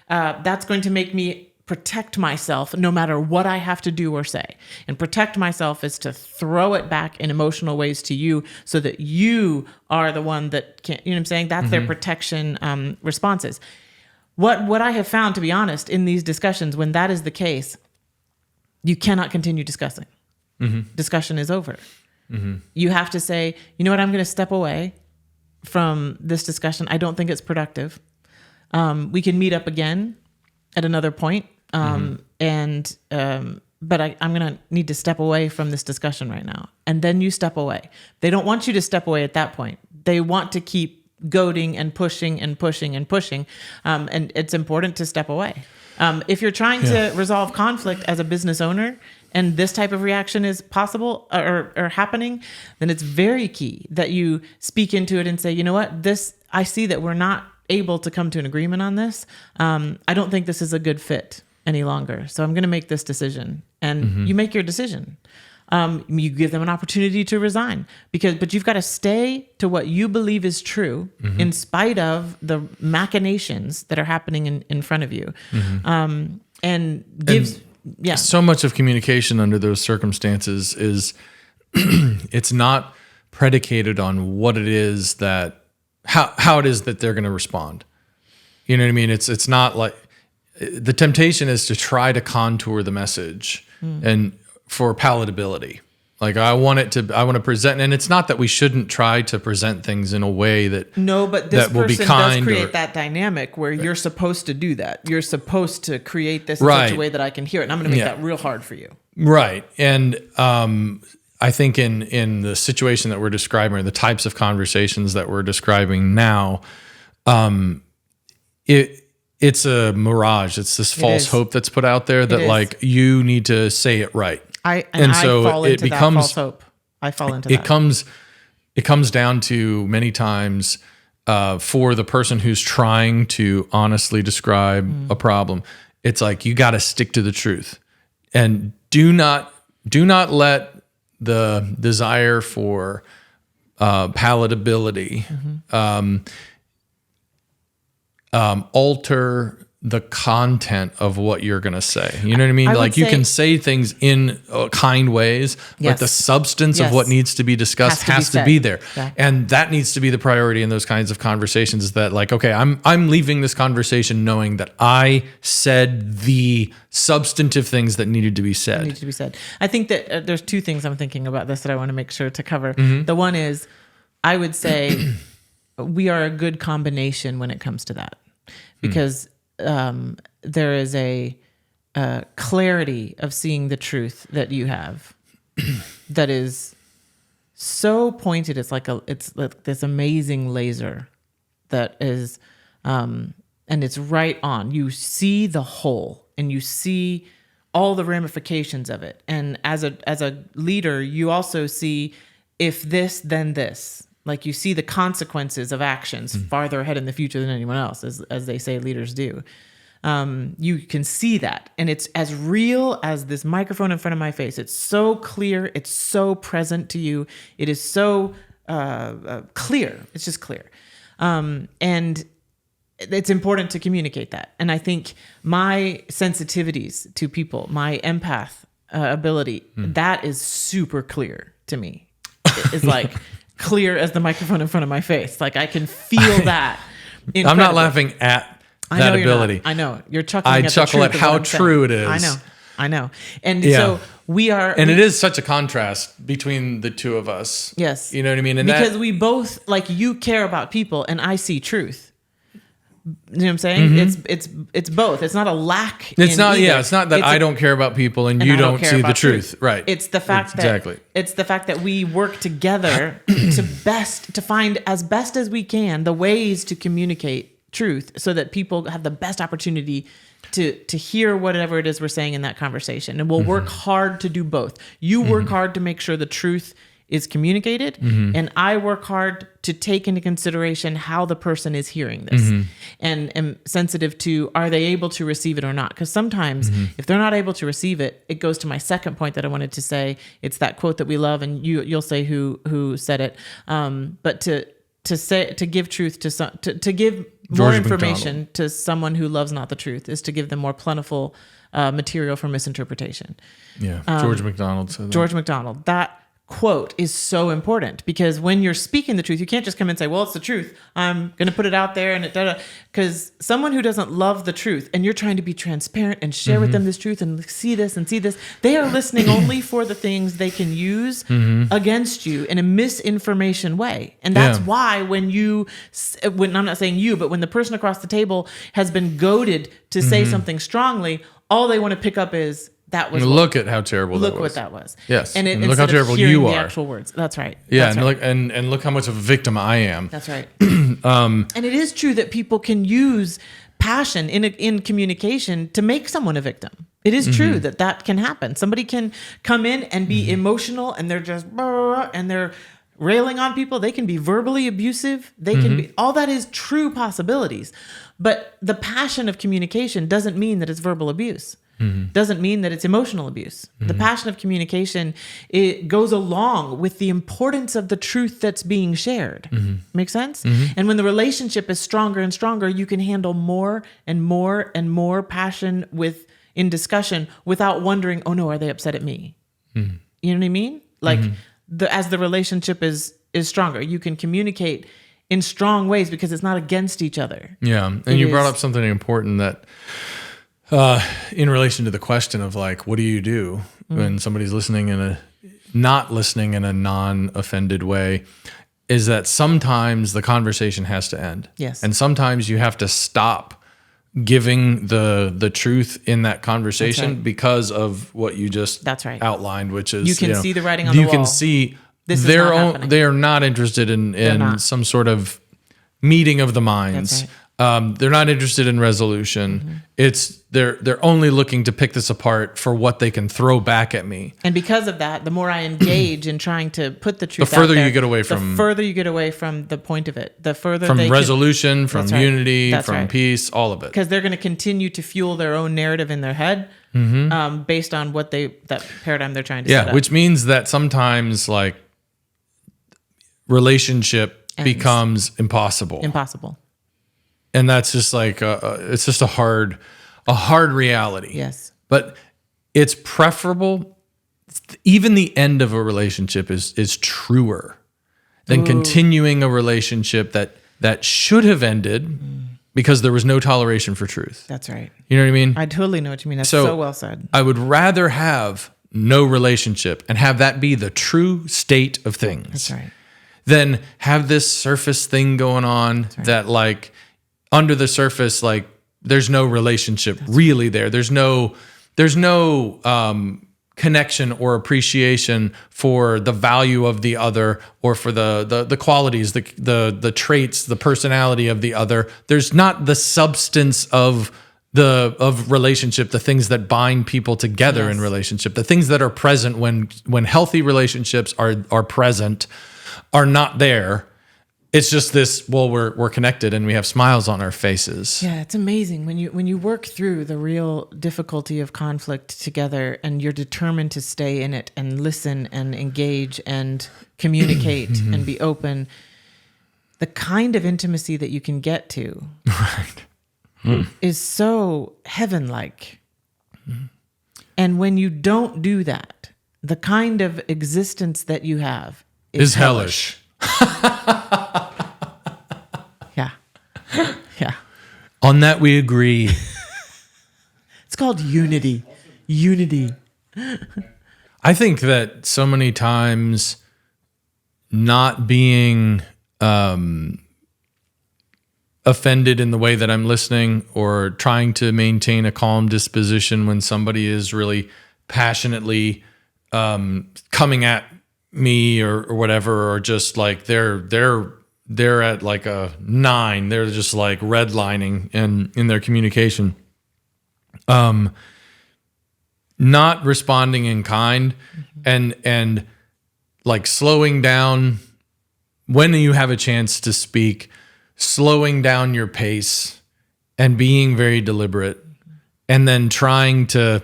that's going to make me protect myself no matter what I have to do or say. And protect myself is to throw it back in emotional ways to you so that you are the one that can't, you know what I'm saying? That's their protection responses. What I have found, to be honest, in these discussions, when that is the case, you cannot continue discussing. Discussion is over. You have to say, you know what, I'm going to step away from this discussion. I don't think it's productive. We can meet up again at another point. But I'm going to need to step away from this discussion right now. And then you step away. They don't want you to step away at that point. They want to keep goading and pushing and pushing and pushing. And it's important to step away. If you're trying to resolve conflict as a business owner and this type of reaction is possible or happening, then it's very key that you speak into it and say, you know what, I see that we're not able to come to an agreement on this. I don't think this is a good fit any longer. So I'm going to make this decision. And you make your decision. You give them an opportunity to resign but you've got to stay to what you believe is true in spite of the machinations that are happening in front of you. So much of communication under those circumstances is it's not predicated on what it is how it is that they're going to respond. You know what I mean? It's not like the temptation is to try to contour the message and for palatability. Like I want to present, and it's not that we shouldn't try to present things in a way that but this person does create that dynamic where you're supposed to do that. You're supposed to create this in such a way that I can hear it, and I'm going to make that real hard for you. Right, and I think in the situation that we're describing, or the types of conversations that we're describing now, it's a mirage. It's this false hope that's put out there that like you need to say it right. I fall into that false hope. I fall into that. It comes down to many times for the person who's trying to honestly describe a problem. It's like you got to stick to the truth, and do not let the desire for palatability alter the content of what you're going to say. You know what I mean? Like you can say things in kind ways, but the substance of what needs to be discussed has to be there. Yeah. And that needs to be the priority in those kinds of conversations, is that like, okay, I'm leaving this conversation knowing that I said the substantive things that needed to be said. I think that there's two things I'm thinking about this that I want to make sure to cover. The one is, I would say we are a good combination when it comes to that, because there is a clarity of seeing the truth that you have that is so pointed. It's like this amazing laser that is, and it's right on. You see the whole, and you see all the ramifications of it. And as a leader, you also see if this, then this. Like you see the consequences of actions farther ahead in the future than anyone else, as they say leaders do. You can see that. And it's as real as this microphone in front of my face. It's so clear. It's so present to you. It is so clear. It's just clear. And it's important to communicate that. And I think my sensitivities to people, my empath ability, that is super clear to me. It's like clear as the microphone in front of my face. Like I can feel that. I'm not laughing at that ability. I know. You're chuckling. I at chuckle the at truth how of what I'm true saying. it is. I know. And so we are. And it is such a contrast between the two of us. Yes. You know what I mean? And because we both, like, you care about people and I see truth. You know what I'm saying? It's both. It's not a lack. It's not. either. Yeah. It's not that I don't care about people and you don't see the truth. Right. It's the fact it's the fact that we work together to find as best as we can the ways to communicate truth so that people have the best opportunity to hear whatever it is we're saying in that conversation. And we'll work hard to do both. You work hard to make sure the truth is communicated, and I work hard to take into consideration how the person is hearing this, and am sensitive to, are they able to receive it or not? Because sometimes if they're not able to receive it, it goes to my second point that I wanted to say. It's that quote that we love, and you'll say who said it. But to give truth to give more George information MacDonald. to someone who loves not the truth is to give them more plentiful material for misinterpretation. Yeah. George MacDonald said that. George MacDonald. That quote is so important because when you're speaking the truth, you can't just come and say, well, it's the truth. I'm going to put it out there and because someone who doesn't love the truth and you're trying to be transparent and share with them this truth and see this, they are listening only for the things they can use against you in a misinformation way. And that's why when I'm not saying you, but when the person across the table has been goaded to say something strongly, all they want to pick up is, that was look at how terrible that was. Look what that was. Yes. And look how terrible you are. The actual words. That's right. Yeah. That's and right. look and look how much of a victim I am. That's right. And it is true that people can use passion in communication to make someone a victim. It is true that can happen. Somebody can come in and be emotional and they're just and they're railing on people. They can be verbally abusive. They can be, all that is true possibilities. But the passion of communication doesn't mean that it's verbal abuse. Doesn't mean that it's emotional abuse. The passion of communication, it goes along with the importance of the truth that's being shared. Make sense? And when the relationship is stronger and stronger, you can handle more and more and more passion in discussion without wondering, oh no, are they upset at me? You know what I mean? Like as the relationship is stronger, you can communicate in strong ways because it's not against each other. Yeah. And you brought up something important that in relation to the question of like, what do you do when somebody's not listening in a non-offended way, is that sometimes the conversation has to end. Yes. And sometimes you have to stop giving the truth in that conversation because of what you just outlined, which is you can see the writing on the wall. You can see this they are not interested in some sort of meeting of the minds. That's right. They're not interested in resolution. They're only looking to pick this apart for what they can throw back at me. And because of that, the more I engage in trying to put the truth the further out there, you get away from the further you get away from the point of it, the further from they resolution, from unity, from right. peace, all of it. Because they're going to continue to fuel their own narrative in their head based on what that paradigm they're trying to set up. Which means that sometimes like relationship becomes impossible. And that's just like it's just a hard reality. Yes. But it's preferable. Even the end of a relationship is truer than continuing a relationship that should have ended because there was no toleration for truth. That's right. You know what I mean? I totally know what you mean. That's so well said. I would rather have no relationship and have that be the true state of things. That's right. Than have this surface thing going on that like under the surface, like there's no relationship really there. There's no connection or appreciation for the value of the other or for the qualities, the traits, the personality of the other. There's not the substance of relationship, the things that bind people together in relationship, the things that are present when healthy relationships are present are not there. it's just this, well, we're connected and we have smiles on our faces. Yeah, it's amazing when you work through the real difficulty of conflict together and you're determined to stay in it and listen and engage and communicate and be open. The kind of intimacy that you can get to is so heaven-like. And when you don't do that, the kind of existence that you have is hellish. Yeah. Yeah. On that we agree. It's called unity. Unity. I think that so many times not being offended in the way that I'm listening, or trying to maintain a calm disposition when somebody is really passionately coming at me or whatever, or just like they're at like a 9. They're just like redlining in their communication. Not responding in kind, and like slowing down when you have a chance to speak, slowing down your pace and being very deliberate, and then trying to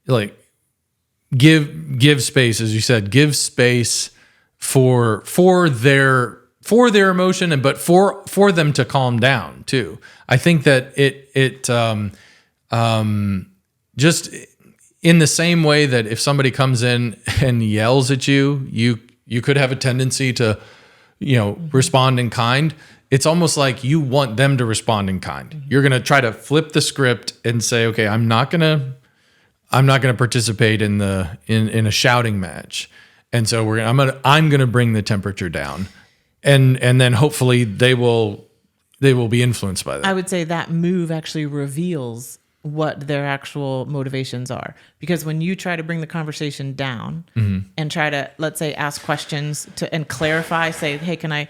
like give space, as you said, give space for their emotion, but for them to calm down too. I think that it just in the same way that if somebody comes in and yells at you, you could have a tendency to, respond in kind. It's almost like you want them to respond in kind. You're going to try to flip the script and say, okay, I'm not going to participate in a shouting match. And so I'm going to bring the temperature down. And then hopefully they will be influenced by that. I would say that move actually reveals what their actual motivations are. Because when you try to bring the conversation down and try to, let's say, ask questions and clarify, say, hey, can I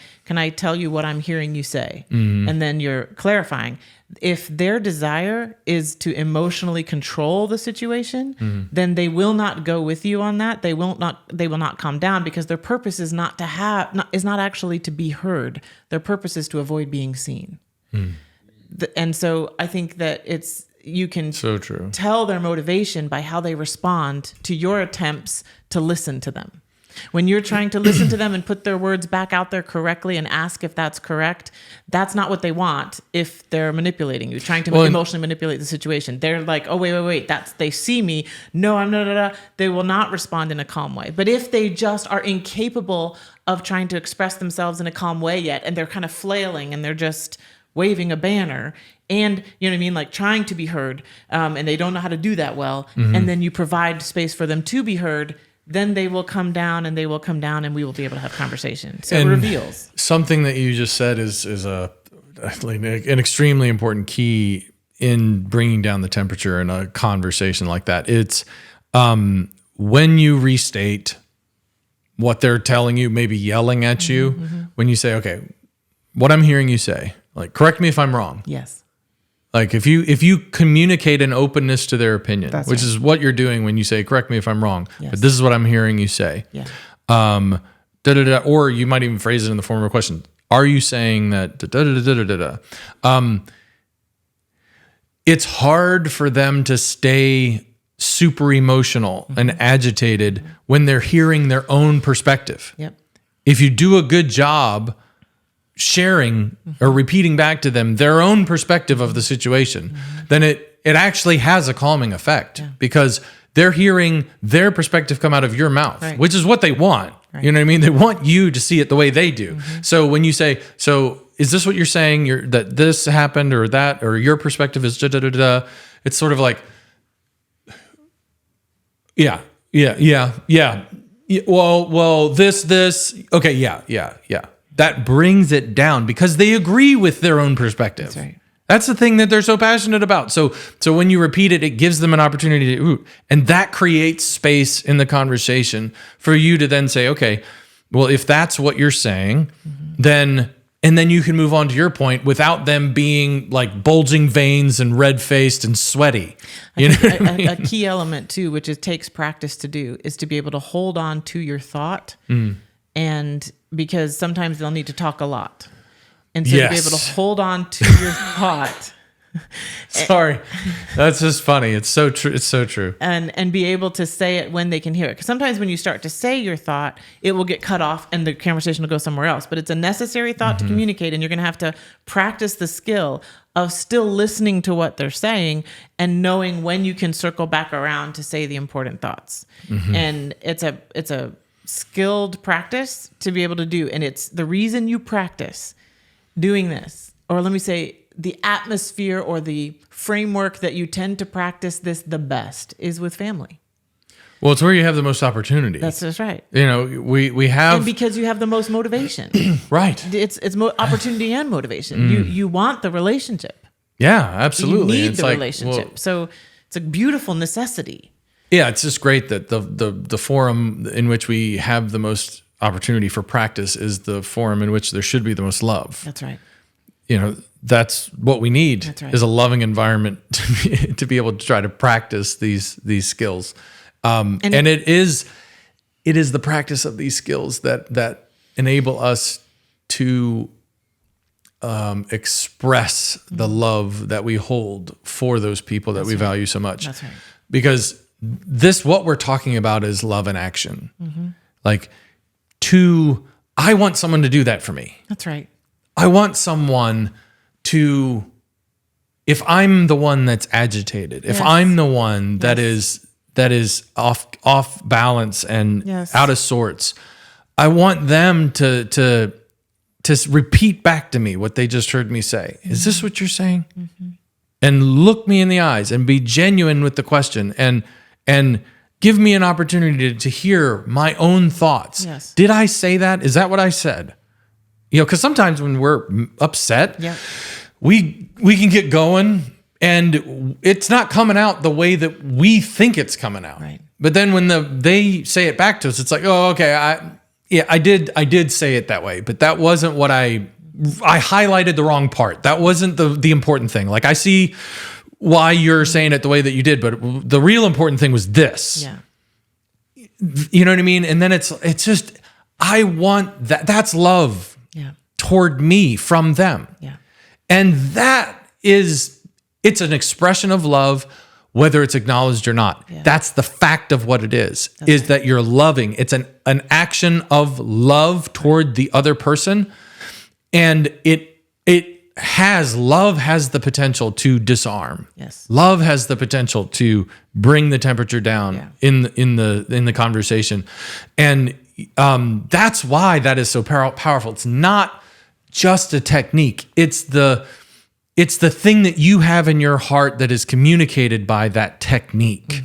tell you what I'm hearing you say? And then you're clarifying. If their desire is to emotionally control the situation, then they will not go with you on that. They will not calm down, because their purpose is not actually to be heard. Their purpose is to avoid being seen. And so I think that you can tell their motivation by how they respond to your attempts to listen to them. When you're trying to listen to them and put their words back out there correctly and ask if that's correct, that's not what they want if they're manipulating you, trying to emotionally manipulate the situation. They're like, oh, wait, they see me. No, I'm not. They will not respond in a calm way. But if they just are incapable of trying to express themselves in a calm way yet, and they're kind of flailing and they're just waving a banner, and you know what I mean, like trying to be heard, and they don't know how to do that well, and then you provide space for them to be heard, then they will come down, and we will be able to have conversation. So it reveals. Something that you just said is an extremely important key in bringing down the temperature in a conversation like that. It's when you restate what they're telling you, maybe yelling at you, when you say, okay, what I'm hearing you say, like, correct me if I'm wrong. Yes. Like if you communicate an openness to their opinion, which is what you're doing when you say, correct me if I'm wrong, but this is what I'm hearing you say. Yeah. Or you might even phrase it in the form of a question. Are you saying that? It's hard for them to stay super emotional and agitated when they're hearing their own perspective. Yep. If you do a good job sharing or repeating back to them their own perspective of the situation, then it actually has a calming effect, because they're hearing their perspective come out of your mouth, which is what they want. Right. You know what I mean? They want you to see it the way they do. So when you say, so is this what you're saying? That this happened, or that, or your perspective is da-da-da-da. It's sort of like, yeah. Well, this, okay, yeah. That brings it down because they agree with their own perspective. That's right. That's the thing that they're so passionate about. So when you repeat it, it gives them an opportunity to, and that creates space in the conversation for you to then say, okay, well, if that's what you're saying, then you can move on to your point without them being like bulging veins and red-faced and sweaty. A key element too, which it takes practice to do, is to be able to hold on to your thought. And because sometimes they'll need to talk a lot. And so to be Yes. able to hold on to your thought Sorry. That's just funny. It's so true. It's so true. and be able to say it when they can hear it. Because sometimes when you start to say your thought, it will get cut off and the conversation will go somewhere else. But it's a necessary thought to communicate, and you're going to have to practice the skill of still listening to what they're saying and knowing when you can circle back around to say the important thoughts. And it's a skilled practice to be able to do. And it's the reason you practice doing this, or let me say, the atmosphere or the framework that you tend to practice this the best is with family. Well, it's where you have the most opportunity. That's right. You know, we have And because you have the most motivation. right. It's opportunity and motivation. You want the relationship. Yeah, absolutely. You need It's the like, relationship. well, So it's a beautiful necessity. yeah, it's just great that the forum in which we have the most opportunity for practice is the forum in which there should be the most love. That's right. You know, that's what we need. That's right. Is a loving environment to be able to try to practice these skills. And it is the practice of these skills that enable us to express the love that we hold for those people that we value so much. That's right. Because what we're talking about is love in action. Like, I want someone to do that for me. That's right. I want someone to, if I'm the one that's agitated, if Yes. I'm the one that is off balance and Yes. out of sorts, I want them to repeat back to me what they just heard me say. Is this what you're saying? And look me in the eyes and be genuine with the question and give me an opportunity to hear my own thoughts. Yes. Did I say that? Is that what I said? You know, because sometimes when we're upset, Yeah. we can get going and it's not coming out the way that we think it's coming out. Right. But then when they say it back to us, it's like, oh, okay, I did say it that way, but that wasn't what I highlighted the wrong part. That wasn't the important thing. Like, I see why you're saying it the way that you did, but the real important thing was this. Yeah. You know what I mean? And then it's just, I want that. That's love. Yeah. Toward me from them. Yeah. And it's an expression of love, whether it's acknowledged or not. Yeah. That's the fact of what it is right. that you're loving. It's an action of love toward the other person. And love has the potential to disarm. Yes. Love has the potential to bring the temperature down in the conversation. And that's why that is so powerful. It's not just a technique. It's the thing that you have in your heart that is communicated by that technique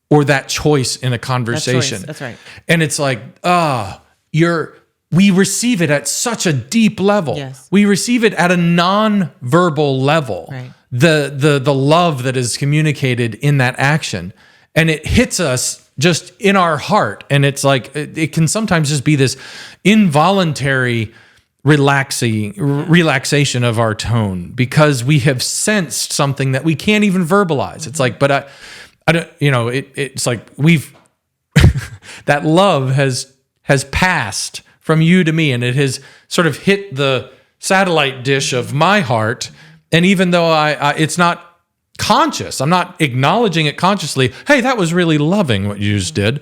or that choice in a conversation. That's right. And it's like, we receive it at such a deep level. Yes. We receive it at a non-verbal level. Right. The love that is communicated in that action. And it hits us just in our heart. And it's like, it can sometimes just be this involuntary relaxation of our tone because we have sensed something that we can't even verbalize. It's like, but I don't, it's like that love has passed from you to me, and it has sort of hit the satellite dish of my heart. And even though it's not conscious, I'm not acknowledging it consciously. Hey, that was really loving what you just did.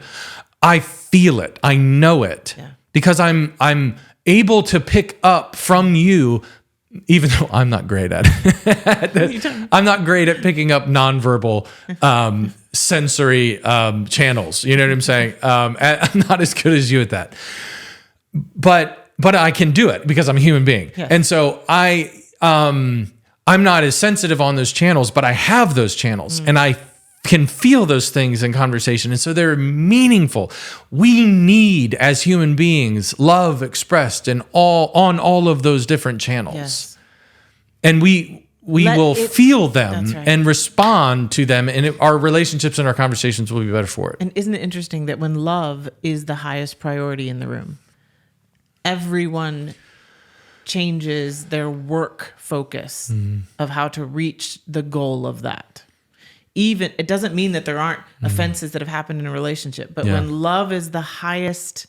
I feel it. I know it because I'm able to pick up from you, even though I'm not great at it. I'm not great at picking up nonverbal sensory channels. You know what I'm saying? I'm not as good as you at that. But I can do it because I'm a human being. Yeah. And so I'm not as sensitive on those channels, but I have those channels and I can feel those things in conversation. And so they're meaningful. We need, as human beings, love expressed on all of those different channels. Yes. And we will feel them and respond to them, and our relationships and our conversations will be better for it. And isn't it interesting that when love is the highest priority in the room, everyone changes their work focus of how to reach the goal of that. Even it doesn't mean that there aren't offenses that have happened in a relationship, but when love is the highest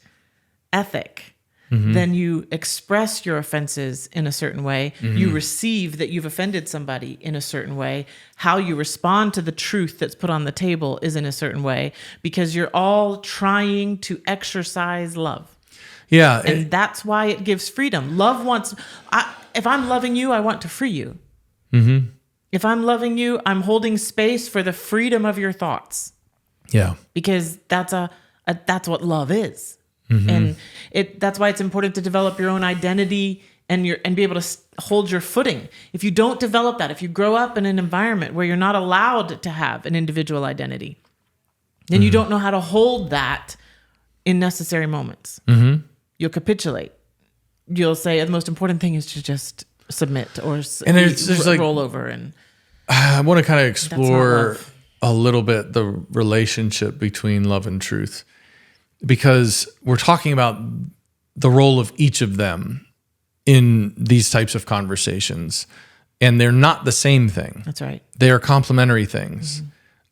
ethic, then you express your offenses in a certain way. You receive that you've offended somebody in a certain way. How you respond to the truth that's put on the table is in a certain way, because you're all trying to exercise love. Yeah. And that's why it gives freedom. Love wants, if I'm loving you, I want to free you. If I'm loving you, I'm holding space for the freedom of your thoughts. Yeah. Because that's that's what love is. And that's why it's important to develop your own identity and be able to hold your footing. If you don't develop that, if you grow up in an environment where you're not allowed to have an individual identity, then you don't know how to hold that in necessary moments. You'll capitulate. You'll say the most important thing is to just submit or there's like, roll over. And I want to kind of explore a little bit the relationship between love and truth, because we're talking about the role of each of them in these types of conversations, and they're not the same thing. That's right. They are complementary things.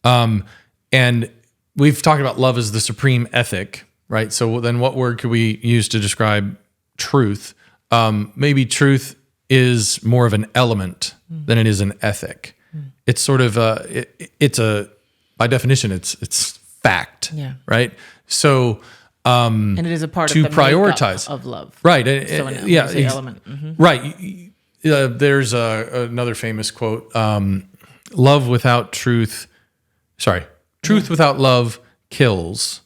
And we've talked about love as the supreme ethic, right? So then what word could we use to describe truth? Maybe truth is more of an element than it is an ethic. It's sort of by definition, it's fact, right? So, and it is a part to of the prioritize of love, right? So element, right. There's another famous quote: "Love without truth, truth without love kills,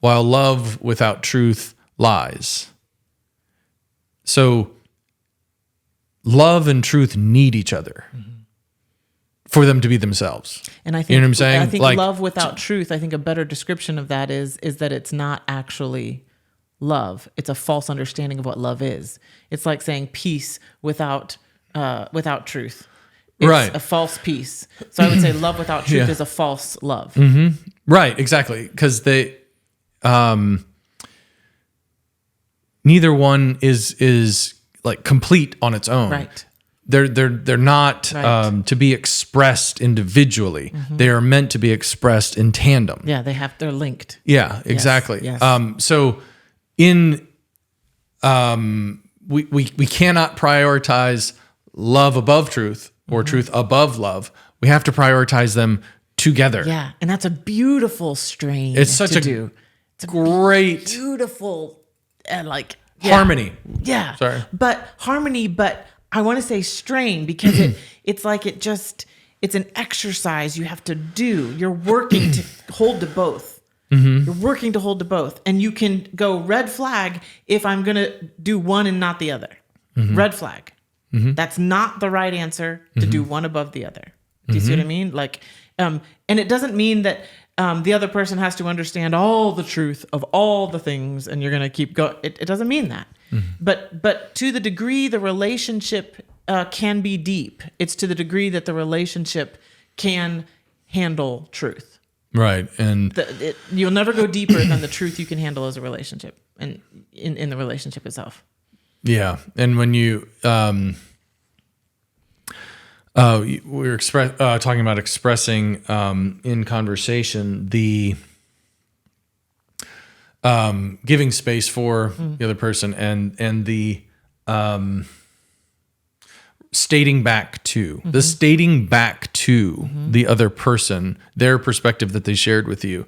while love without truth lies." So, love and truth need each other for them to be themselves. And I think, you know what I'm saying? I think love without truth, I think a better description of that is that it's not actually love. It's a false understanding of what love is. It's like saying peace without truth. It's a false peace. So I would say love without truth is a false love. Right, exactly. Because neither one is like complete on its own. Right. They're not to be expressed individually. They are meant to be expressed in tandem. Yeah, they're linked. Yeah, exactly. Yes. So we cannot prioritize love above truth or truth above love. We have to prioritize them together. Yeah, and that's a beautiful strain. It's such to a do. It's great beautiful harmony. Yeah. Sorry. But harmony, but I want to say strain, because it's like it's an exercise you have to do. You're working to hold to both. You're working to hold to both. And you can go red flag if I'm going to do one and not the other. Red flag. That's not the right answer to do one above the other. Do you see what I mean? And it doesn't mean that the other person has to understand all the truth of all the things and you're going to keep going. It doesn't mean that. But to the degree the relationship can be deep, it's to the degree that the relationship can handle truth. Right. And you'll never go deeper than the truth you can handle as a relationship and in the relationship itself. Yeah. And when you we were talking about expressing in conversation the giving space for the other person and the stating back to the other person, their perspective that they shared with you,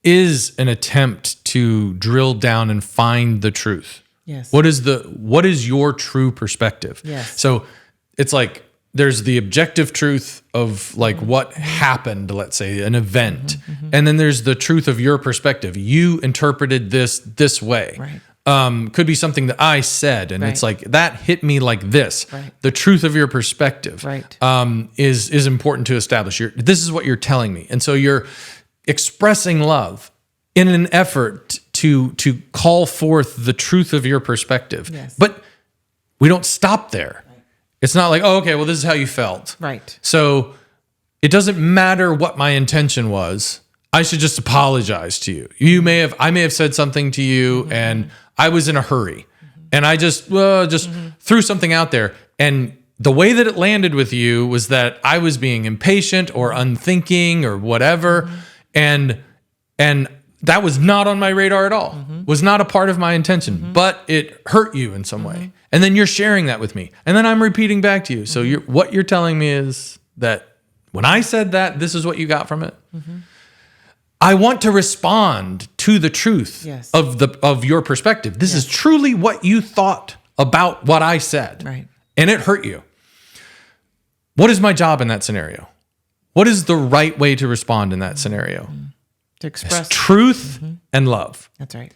is an attempt to drill down and find the truth. Yes. What is your true perspective? Yes. So it's like there's the objective truth of like what happened, let's say an event, and then there's the truth of your perspective. You interpreted this way. Right. Could be something that I said, and it's like that hit me like this. Right. The truth of your perspective Right. is important to establish. This is what you're telling me, and so you're expressing love in an effort to call forth the truth of your perspective. Yes. But we don't stop there. It's not like, oh, okay, well, this is how you felt. Right. So it doesn't matter what my intention was. I should just apologize to you. I may have said something to you and I was in a hurry and I just threw something out there. And the way that it landed with you was that I was being impatient or unthinking or whatever. And that was not on my radar at all, was not a part of my intention, but it hurt you in some way. And then you're sharing that with me. And then I'm repeating back to you. So what you're telling me is that when I said that, this is what you got from it. I want to respond to the truth of your perspective. This is truly what you thought about what I said. Right. And it hurt you. What is my job in that scenario? What is the right way to respond in that scenario? To express It's truth and love. That's right.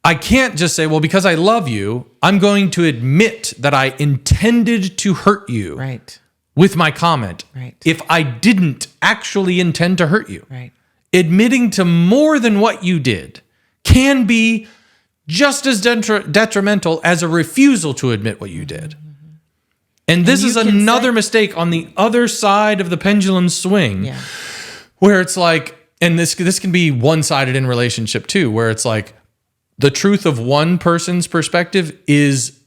I can't just say, well, because I love you, I'm going to admit that I intended to hurt you Right. with my comment. Right. If I didn't actually intend to hurt you. Right. Admitting to more than what you did can be just as detrimental as a refusal to admit what you did. And this is another mistake on the other side of the pendulum swing, where it's like, and this can be one-sided in relationship too, where it's like the truth of one person's perspective is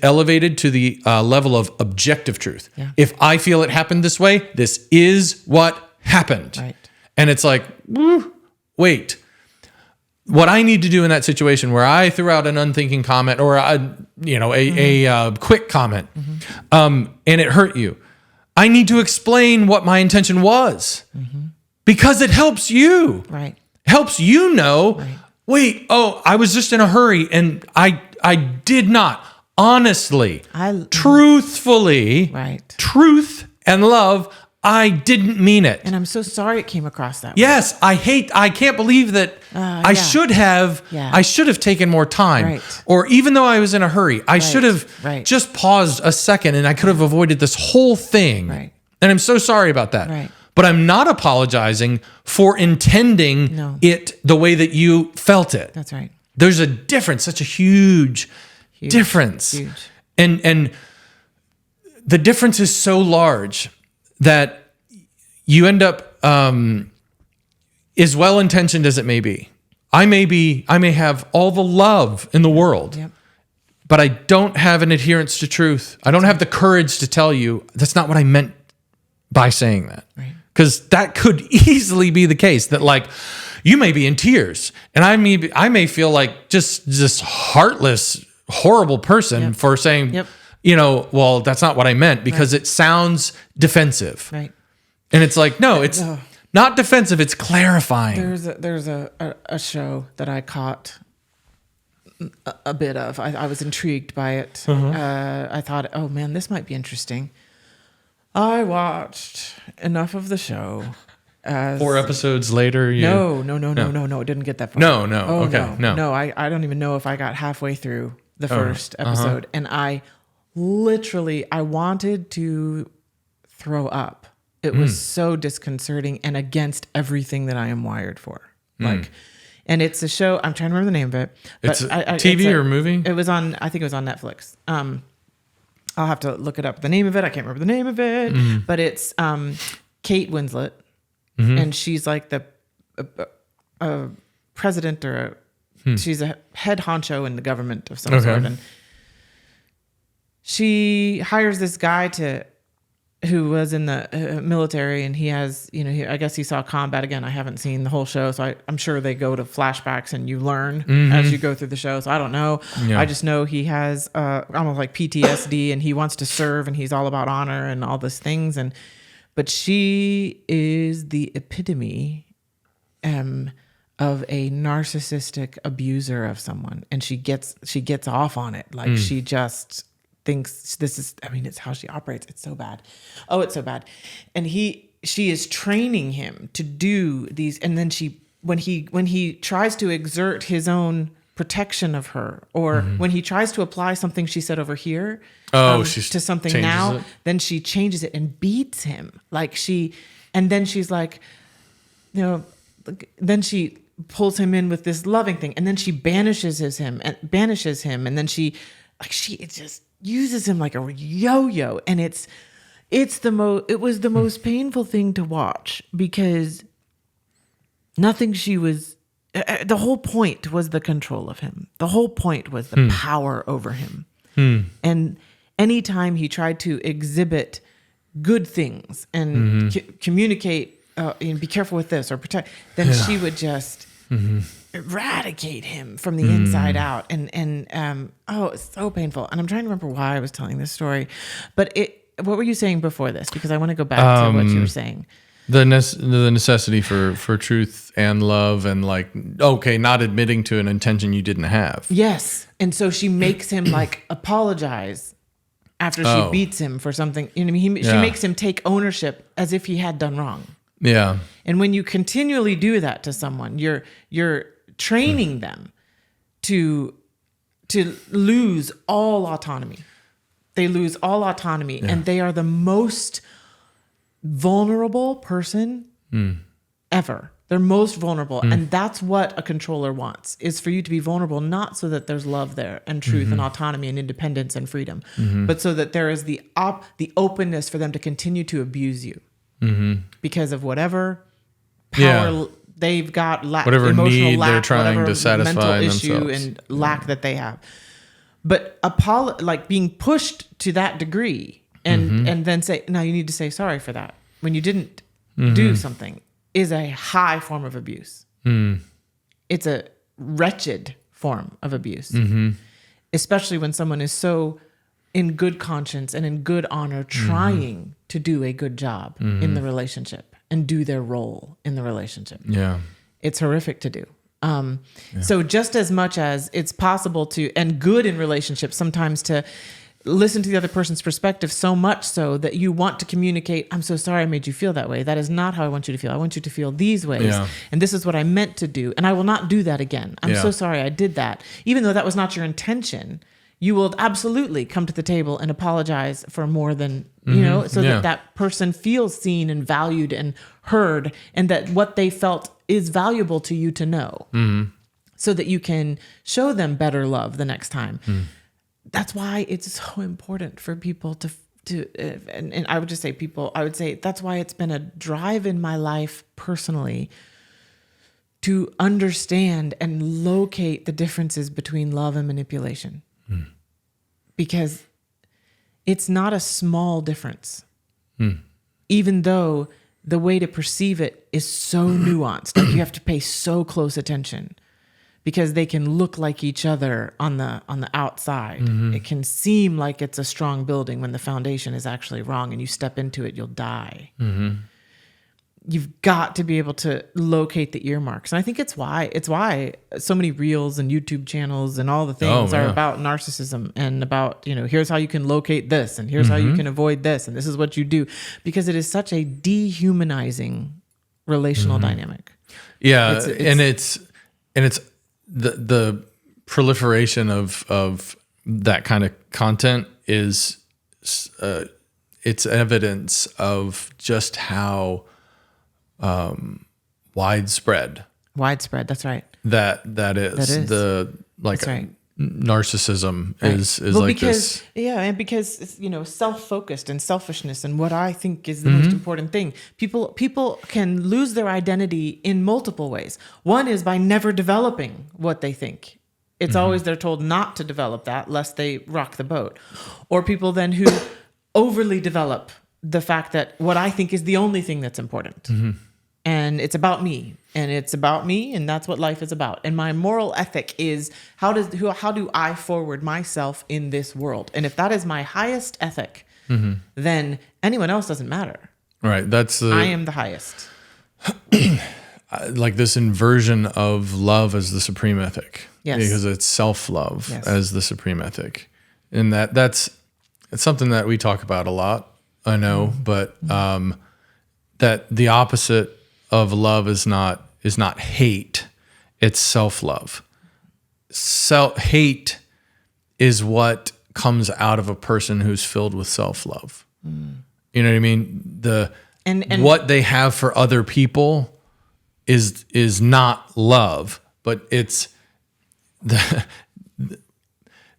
elevated to the level of objective truth. Yeah. If I feel it happened this way, this is what happened. Right. And it's like, wait, what I need to do in that situation where I threw out an unthinking comment or a quick comment, and it hurt you, I need to explain what my intention was because it helps you. Right. Helps you know. Right. Wait, I was just in a hurry and I did not honestly, truthfully, truth and love. I didn't mean it. And I'm so sorry it came across that way. Yes, I can't believe that I should have taken more time. Right. Or even though I was in a hurry, I should have just paused a second and I could have avoided this whole thing. Right. And I'm so sorry about that. Right. But I'm not apologizing for intending it the way that you felt it. That's right. There's a difference, such a huge difference. Huge. And the difference is so large that you end up, as well-intentioned as it may be. I may have all the love in the world, but I don't have an adherence to truth. I don't have the courage to tell you that's not what I meant by saying that. Right. Because that could easily be the case that like you may be in tears and I may feel like just this heartless, horrible person for saying, well, that's not what I meant because it sounds defensive. Right. And it's like, no, it's not defensive. It's clarifying. There's a show that I caught a bit of. I was intrigued by it. I thought, oh man, this might be interesting. I watched enough of the show. 4 episodes later, No. It didn't get that far. No. I don't even know if I got halfway through the first episode, and I wanted to throw up. It was so disconcerting and against everything that I am wired for. Like, and it's a show. I'm trying to remember the name of it. It's TV or movie. It was on. I think it was on Netflix. I'll have to look it up. The name of it, I can't remember the name of it, but it's Kate Winslet, and she's like the president or she's a head honcho in the government of some sort, and she hires this guy who was in the military, and he has, I guess he saw combat again. I haven't seen the whole show, so I'm sure they go to flashbacks and you learn as you go through the show. So I don't know. Yeah. I just know he has almost like PTSD, and he wants to serve, and he's all about honor and all these things. But she is the epitome of a narcissistic abuser of someone, and she gets off on it. Like she just thinks it's how she operates. It's so bad. Oh, it's so bad. And she is training him to do these. And then when he tries to exert his own protection of her, or when he tries to apply something she said over here to something now, then she changes it and beats him. And then she's like, then she pulls him in with this loving thing, and then she banishes him, and then she just uses him like a yo-yo, and it was the most painful thing to watch, because the whole point was the control of him. The whole point was the power over him. And anytime he tried to exhibit good things and communicate and be careful with this or protect, then she would just eradicate him from the inside out. And it's so painful. And I'm trying to remember why I was telling this story, but what were you saying before this? Because I want to go back to what you were saying. The necessity for truth and love, and like, okay, not admitting to an intention you didn't have. Yes. And so she makes him like apologize after she beats him for something. You know what I mean? She makes him take ownership as if he had done wrong. Yeah. And when you continually do that to someone, you're training them to lose all autonomy. They lose all autonomy, and they are the most vulnerable person ever. They're most vulnerable. And that's what a controller wants, is for you to be vulnerable, not so that there's love there and truth and autonomy and independence and freedom, but so that there is the openness for them to continue to abuse you because of whatever power they've got, whatever emotional need lack, they're trying to satisfy mental themselves. issue and lack that they have. But like being pushed to that degree and then say, no, you need to say sorry for that when you didn't do something, is a high form of abuse. It's a wretched form of abuse, especially when someone is so in good conscience and in good honor trying to do a good job in the relationship and do their role in the relationship. Yeah. It's horrific to do. So just as much as it's possible to, and good in relationships sometimes, to listen to the other person's perspective, so much so that you want to communicate, I'm so sorry I made you feel that way. That is not how I want you to feel. I want you to feel these ways. Yeah. And this is what I meant to do. And I will not do that again. I'm so sorry I did that. Even though that was not your intention, you will absolutely come to the table and apologize for more than, so that person feels seen and valued and heard, and that what they felt is valuable to you to know, so that you can show them better love the next time. That's why it's so important for people and I would just say I would say that's why it's been a drive in my life personally to understand and locate the differences between love and manipulation. Because it's not a small difference, even though the way to perceive it is so nuanced. Like, you have to pay so close attention, because they can look like each other on the outside. It can seem like it's a strong building when the foundation is actually wrong, and you step into it, you'll die. You've got to be able to locate the earmarks. And I think it's why so many reels and YouTube channels and all the things are about narcissism, and about, here's how you can locate this, and here's how you can avoid this, and this is what you do, because it is such a dehumanizing relational dynamic. Yeah. It's the proliferation of that kind of content is it's evidence of just how widespread. That's right. That is the, like, that's right. Narcissism is well, like because, this. Yeah, and because it's, self-focused and selfishness, and what I think is the most important thing. People can lose their identity in multiple ways. One is by never developing what they think. It's always they're told not to develop that lest they rock the boat. Or people then who overly develop the fact that what I think is the only thing that's important. And it's about me, and that's what life is about. And my moral ethic is how do I forward myself in this world? And if that is my highest ethic, then anyone else doesn't matter. Right. I am the highest. Like this inversion of love as the supreme ethic. Yes. Because it's self-love as the supreme ethic. And it's something that we talk about a lot, I know, but that the opposite of love is not hate, it's self-love. Hate is what comes out of a person who's filled with self-love. You know what I mean? And what they have for other people is not love, but it's the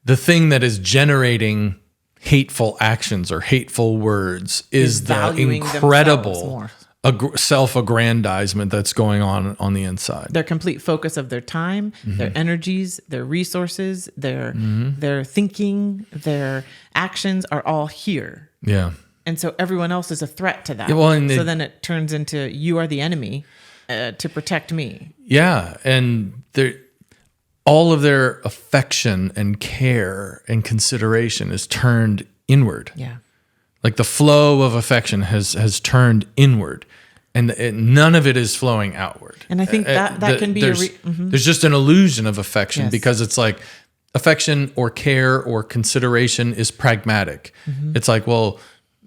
thing that is generating hateful actions or hateful words is the incredible self-aggrandizement that's going on the inside. Their complete focus of their time, their energies, their resources, their thinking, their actions are all here. Yeah. And so everyone else is a threat to that. Yeah, well, so then it turns into you are the enemy, to protect me. Yeah, and all of their affection and care and consideration is turned inward. Yeah. Like the flow of affection has turned inward, and none of it is flowing outward. And I think that can be there's just an illusion of affection, Yes. because it's like affection or care or consideration is pragmatic. It's like, well,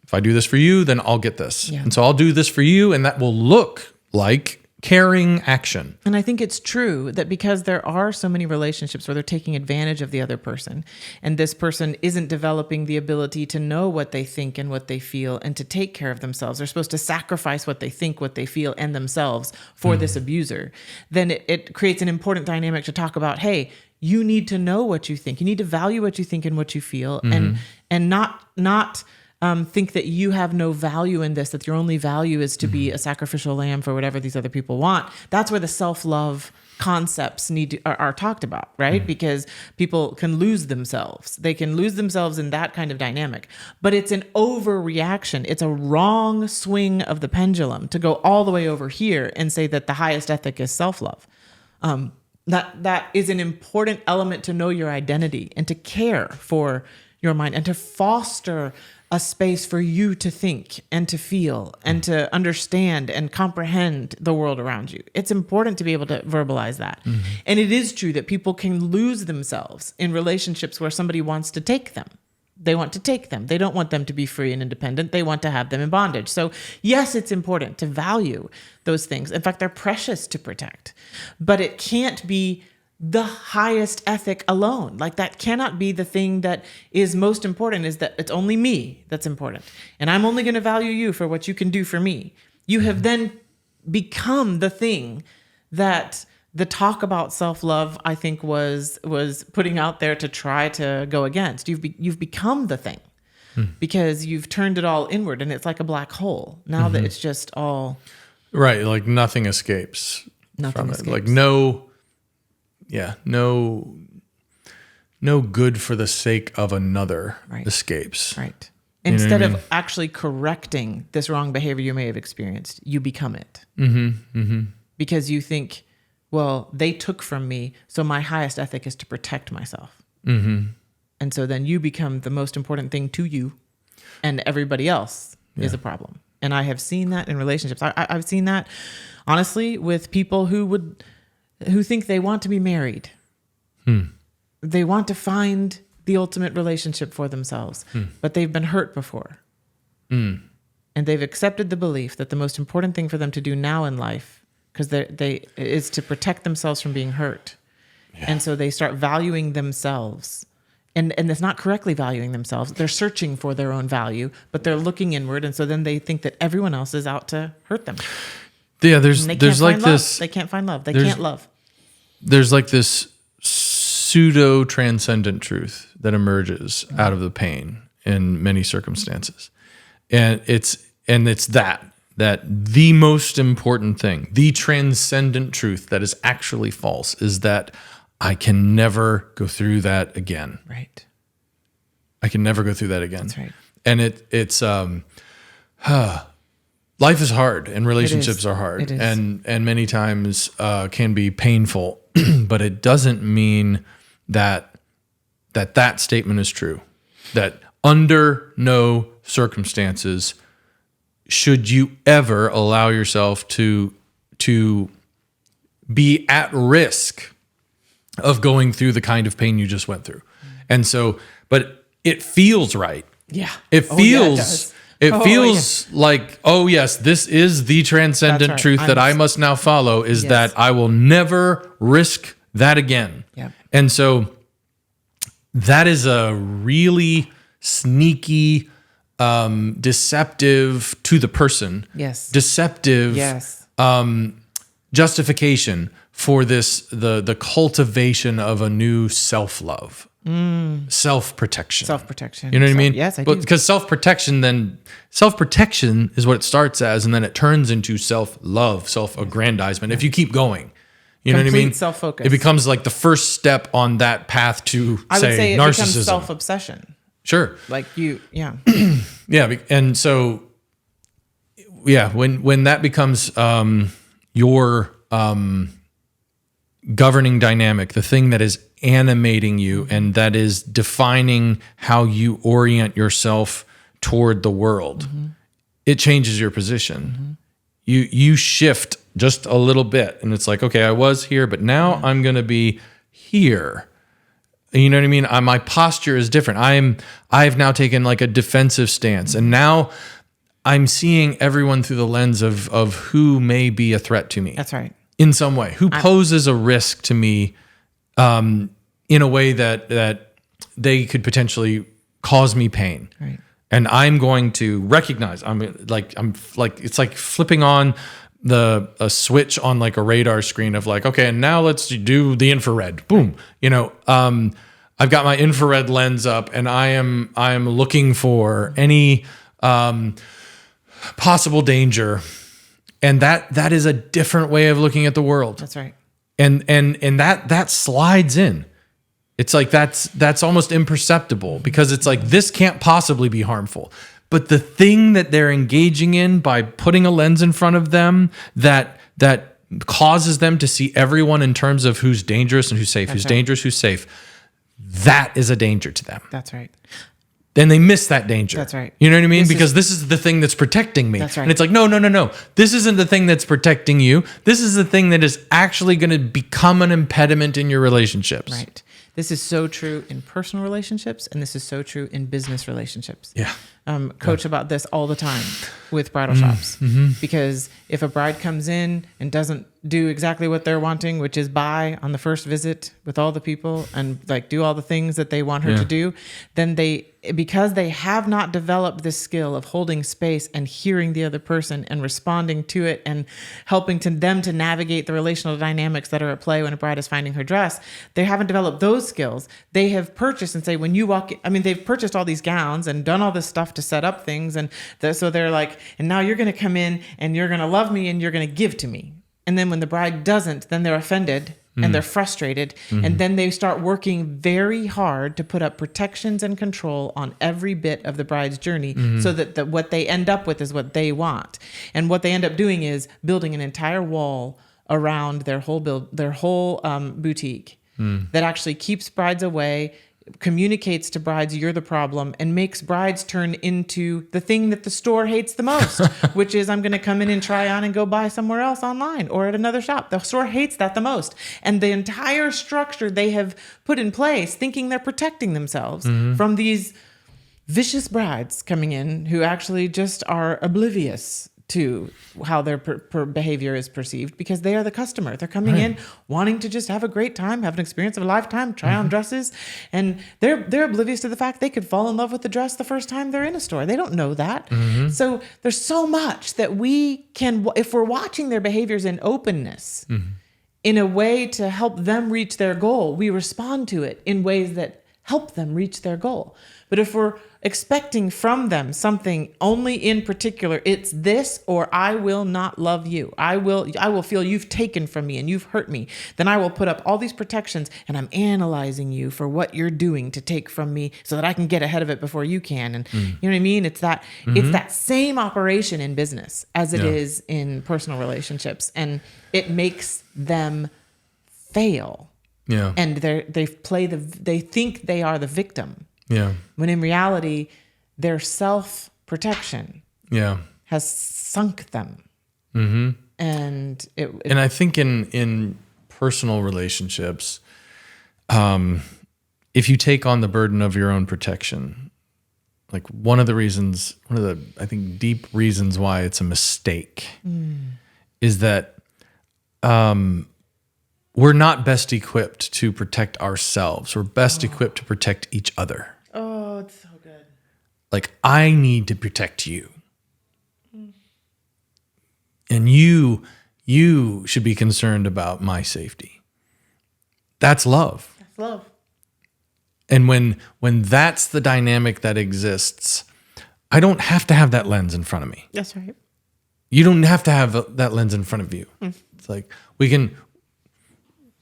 if I do this for you, then I'll get this. Yeah. And so I'll do this for you, and that will look like caring action. And I think it's true that because there are so many relationships where they're taking advantage of the other person, and this person isn't developing the ability to know what they think and what they feel and to take care of themselves. They're supposed to sacrifice what they think, what they feel, and themselves for this abuser. Then it creates an important dynamic to talk about, hey, you need to know what you think. You need to value what you think and what you feel, and not think that you have no value in this, that your only value is to be a sacrificial lamb for whatever these other people want. That's where the self-love concepts are talked about, right? Because people can lose themselves. They can lose themselves in that kind of dynamic. But it's an overreaction. It's a wrong swing of the pendulum to go all the way over here and say that the highest ethic is self-love. That is an important element to know your identity and to care for your mind and to foster a space for you to think and to feel and to understand and comprehend the world around you. It's important to be able to verbalize that. And it is true that people can lose themselves in relationships where somebody wants to take them. They want to take them. They don't want them to be free and independent. They want to have them in bondage. So yes, it's important to value those things. In fact, they're precious to protect, but it can't be the highest ethic alone. Like that cannot be the thing that is most important, is that it's only me that's important. And I'm only going to value you for what you can do for me. You have then become the thing that the talk about self-love, I think, was putting out there to try to go against. You've become the thing because you've turned it all inward, and it's like a black hole. Now that it's just all... Right, like nothing escapes. Nothing escapes. Like no good for the sake of another escapes. Right. You know Instead what I mean? of actually correcting this wrong behavior you may have experienced, you become it. Because you think, well, they took from me, so my highest ethic is to protect myself. And so then you become the most important thing to you, and everybody else is a problem. And I have seen that in relationships. I've seen that, honestly, with people who think they want to be married. They want to find the ultimate relationship for themselves, but they've been hurt before. And they've accepted the belief that the most important thing for them to do now in life, because they is to protect themselves from being hurt. And so they start valuing themselves. And it's not correctly valuing themselves. They're searching for their own value, but they're looking inward. And so then they think that everyone else is out to hurt them. Yeah, there's like this... They can't find love. They can't love. There's like this pseudo transcendent truth that emerges out of the pain in many circumstances. And it's that the most important thing, the transcendent truth that is actually false, is that I can never go through that again. Right. I can never go through that again. That's right. And it's life is hard and relationships are hard, It is. and many times can be painful, but it doesn't mean that statement is true. That under no circumstances should you ever allow yourself to be at risk of going through the kind of pain you just went through. And so, but it feels right. Yeah. It feels it feels like, oh yes, this is the transcendent right. truth that I must now follow, is that I will never risk that again. Yeah. And so that is a really sneaky, deceptive to the person. Yes. Deceptive. Yes. Justification for the cultivation of a new self-love, self-protection. Self-protection. You know what I mean? Yes, I do. Because self-protection is what it starts as, and then it turns into self-love, self-aggrandizement. If you keep going, you know what I mean? Complete self-focus. It becomes like the first step on that path to, I would say it narcissism. becomes self-obsession. Sure. Like yeah. Yeah, and so, yeah, when that becomes your governing dynamic, the thing that is animating you and that is defining how you orient yourself toward the world, it changes your position. You shift just a little bit, and it's like, okay, I was here, but now I'm going to be here. You know what I mean? My posture is different. I've now taken like a defensive stance, and now I'm seeing everyone through the lens of who may be a threat to me. That's right. In some way, who poses a risk to me, in a way that they could potentially cause me pain. Right. And I'm going to recognize. I'm like it's like flipping on a switch on like a radar screen of like, okay, and now let's do the infrared. Boom. You know, I've got my infrared lens up, and I am looking for any possible danger. And that is a different way of looking at the world. That's right. And that slides in. It's like that's almost imperceptible, because it's like, this can't possibly be harmful. But the thing that they're engaging in by putting a lens in front of them that causes them to see everyone in terms of who's dangerous and who's safe, who's dangerous, who's safe, that is a danger to them. That's right. Then they miss that danger. That's right. You know what I mean? Because this is the thing that's protecting me. That's right. And it's like, no. This isn't the thing that's protecting you. This is the thing that is actually going to become an impediment in your relationships. Right. This is so true in personal relationships, and this is so true in business relationships. Yeah. Coach about this all the time with bridal shops, because if a bride comes in and doesn't do exactly what they're wanting, which is buy on the first visit with all the people and like do all the things that they want her to do, then because they have not developed this skill of holding space and hearing the other person and responding to it and helping them to navigate the relational dynamics that are at play when a bride is finding her dress, they haven't developed those skills. They have purchased, and say, when you walk in, they've purchased all these gowns and done all this stuff to set up things, and so they're like, and now you're going to come in and you're going to love me and you're going to give to me. And then when the bride doesn't, then they're offended and they're frustrated. And then they start working very hard to put up protections and control on every bit of the bride's journey, so that what they end up with is what they want. And what they end up doing is building an entire wall around their whole boutique that actually keeps brides away, communicates to brides, you're the problem, and makes brides turn into the thing that the store hates the most, which is, I'm going to come in and try on and go buy somewhere else online or at another shop. The store hates that the most. And the entire structure they have put in place, thinking they're protecting themselves from these vicious brides coming in who actually just are oblivious to how their behavior is perceived, because they are the customer. They're coming in wanting to just have a great time, have an experience of a lifetime, try on dresses, and they're oblivious to the fact they could fall in love with the dress the first time they're in a store. They don't know that. So there's so much that we can, if we're watching their behaviors in openness, in a way to help them reach their goal, we respond to it in ways that help them reach their goal. But if we're expecting from them something only in particular, it's this, or I will not love you, I will feel you've taken from me and you've hurt me, then I will put up all these protections, and I'm analyzing you for what you're doing to take from me so that I can get ahead of it before you can. And you know what I mean? It's that same operation in business as it is in personal relationships, and it makes them fail. Yeah. And they think they are the victim. Yeah. When in reality, their self-protection has sunk them. And and I think in personal relationships, if you take on the burden of your own protection, like one of the I think deep reasons why it's a mistake is that we're not best equipped to protect ourselves. We're best equipped to protect each other. Oh, it's so good. Like, I need to protect you. And you should be concerned about my safety. That's love. That's love. And when that's the dynamic that exists, I don't have to have that lens in front of me. That's right. You don't have to have that lens in front of you. It's like, we can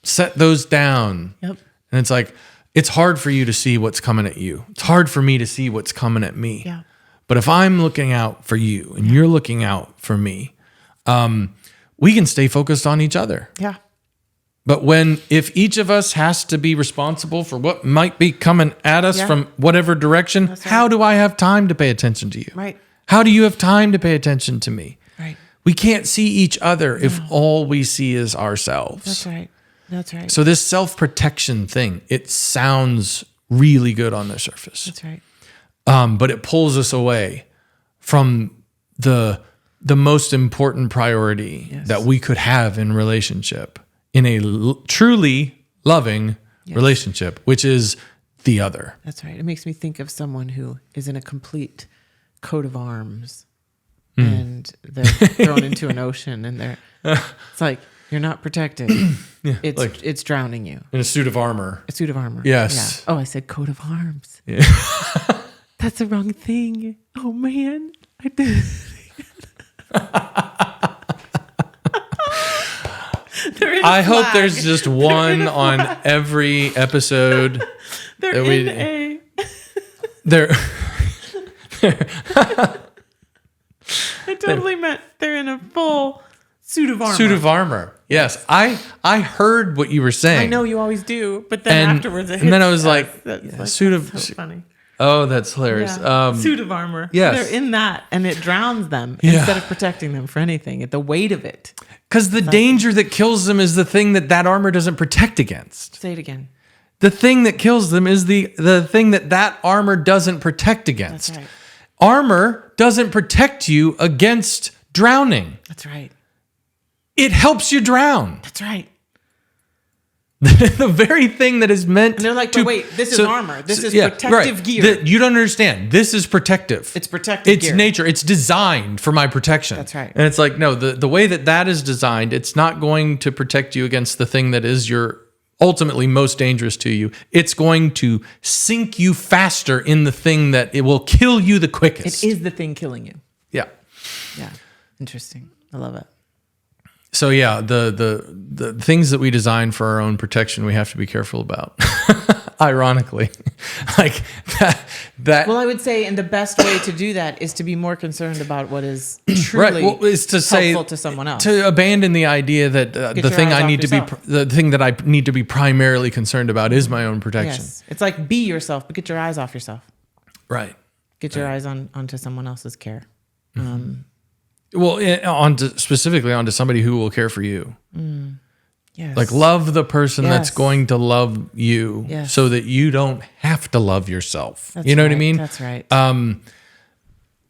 set those down. Yep. And it's like, it's hard for you to see what's coming at you. It's hard for me to see what's coming at me. Yeah. But if I'm looking out for you and you're looking out for me, we can stay focused on each other. Yeah. But if each of us has to be responsible for what might be coming at us from whatever direction, how do I have time to pay attention to you? Right. How do you have time to pay attention to me? Right. We can't see each other if all we see is ourselves. That's right. That's right. So this self-protection thing, it sounds really good on the surface. That's right. But it pulls us away from the most important priority that we could have in relationship, in a truly loving relationship, which is the other. That's right. It makes me think of someone who is in a complete coat of arms and they're thrown into an ocean and it's like, you're not protected. It's drowning you. In a suit of armor. A suit of armor. Yes. Yeah. Oh, I said coat of arms. Yeah. That's the wrong thing. Oh man. I did. I hope there's just one on every episode. They're in a. I totally meant they're in a full suit of armor. Suit of armor. Yes, I heard what you were saying. I know you always do, but then afterwards, and then I was like, suit of. So funny. Oh, that's hilarious. Yeah. Suit of armor. Yes. They're in that, and it drowns them instead of protecting them for anything. The weight of it. Because the danger that kills them is the thing that armor doesn't protect against. Say it again. The thing that kills them is the thing that armor doesn't protect against. That's right. Armor doesn't protect you against drowning. That's right. It helps you drown. That's right. The very thing that is meant and they're like, but wait, this is armor. This is protective gear. You don't understand. This is protective. It's protective gear. It's nature. It's designed for my protection. That's right. And it's like, no, the way that is designed, it's not going to protect you against the thing that is your ultimately most dangerous to you. It's going to sink you faster in the thing that it will kill you the quickest. It is the thing killing you. Yeah. Yeah. Interesting. I love it. So yeah, the things that we design for our own protection, we have to be careful about. Ironically, like that. Well, I would say, and the best way to do that is to be more concerned about what is truly is to helpful to someone else. To abandon the idea that the thing that I need to be primarily concerned about is my own protection. Yes, it's like be yourself, but get your eyes off yourself. Right. Get your eyes onto someone else's care. Well, specifically onto somebody who will care for you. Yes. Like love the person that's going to love you so that you don't have to love yourself. You know what I mean? That's right.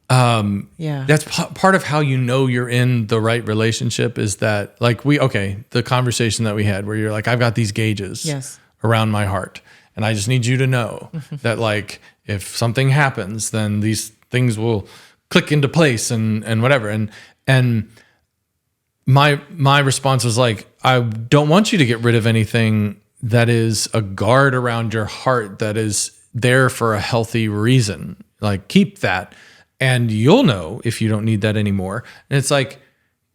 That's part of how you know you're in the right relationship is that like the conversation that we had where you're like, I've got these gauges around my heart and I just need you to know that like, if something happens, then these things will click into place and whatever. And my response was like, I don't want you to get rid of anything that is a guard around your heart that is there for a healthy reason. Like keep that and you'll know if you don't need that anymore. And it's like,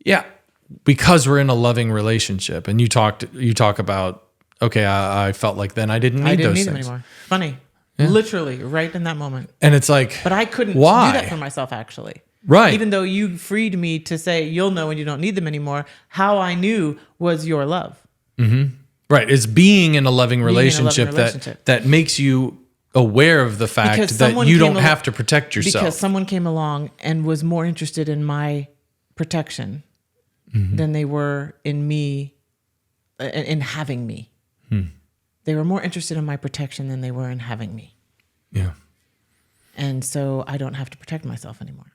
yeah, because we're in a loving relationship and you talk about, okay, I felt like then I didn't need those things them anymore. Funny. Yeah. Literally right in that moment. And it's like, but I couldn't do that for myself actually. Right. Even though you freed me to say, you'll know when you don't need them anymore. How I knew was your love. Mm-hmm. Right. It's being in a loving relationship, that makes you aware of the fact that you don't have to protect yourself. Because someone came along and was more interested in my protection than they were in me, in having me. They were more interested in my protection than they were in having me. Yeah. And so I don't have to protect myself anymore.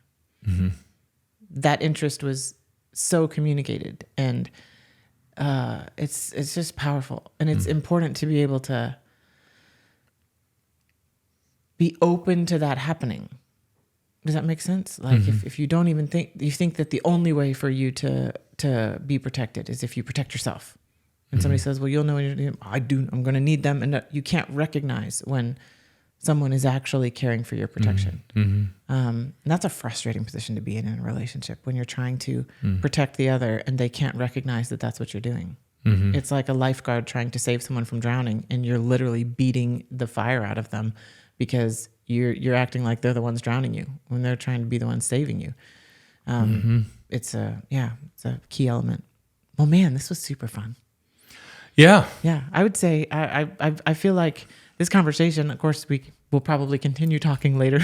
That interest was so communicated, and it's just powerful, and it's important to be able to be open to that happening. Does that make sense? Like if you don't even think that the only way for you to be protected is if you protect yourself. And somebody says, well, you'll know when you need them. I do. I'm going to need them. And you can't recognize when someone is actually caring for your protection. And that's a frustrating position to be in a relationship when you're trying to protect the other and they can't recognize that that's what you're doing. It's like a lifeguard trying to save someone from drowning and you're literally beating the fire out of them because you're acting like they're the ones drowning you when they're trying to be the ones saving you. It's a key element. Well, man, this was super fun. Yeah. Yeah, I would say I feel like this conversation, of course, we will probably continue talking later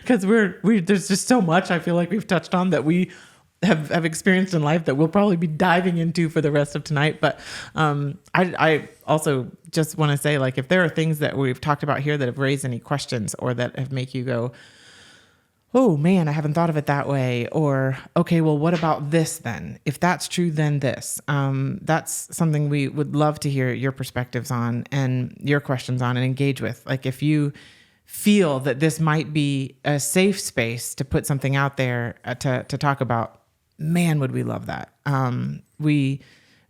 because there's just so much I feel like we've touched on that we have experienced in life that we'll probably be diving into for the rest of tonight. But I also just want to say, like, if there are things that we've talked about here that have raised any questions or that have make you go, oh man, I haven't thought of it that way. Or, okay, well, what about this then? If that's true, then this. That's something we would love to hear your perspectives on and your questions on and engage with. Like, if you feel that this might be a safe space to put something out there to talk about, man, would we love that. We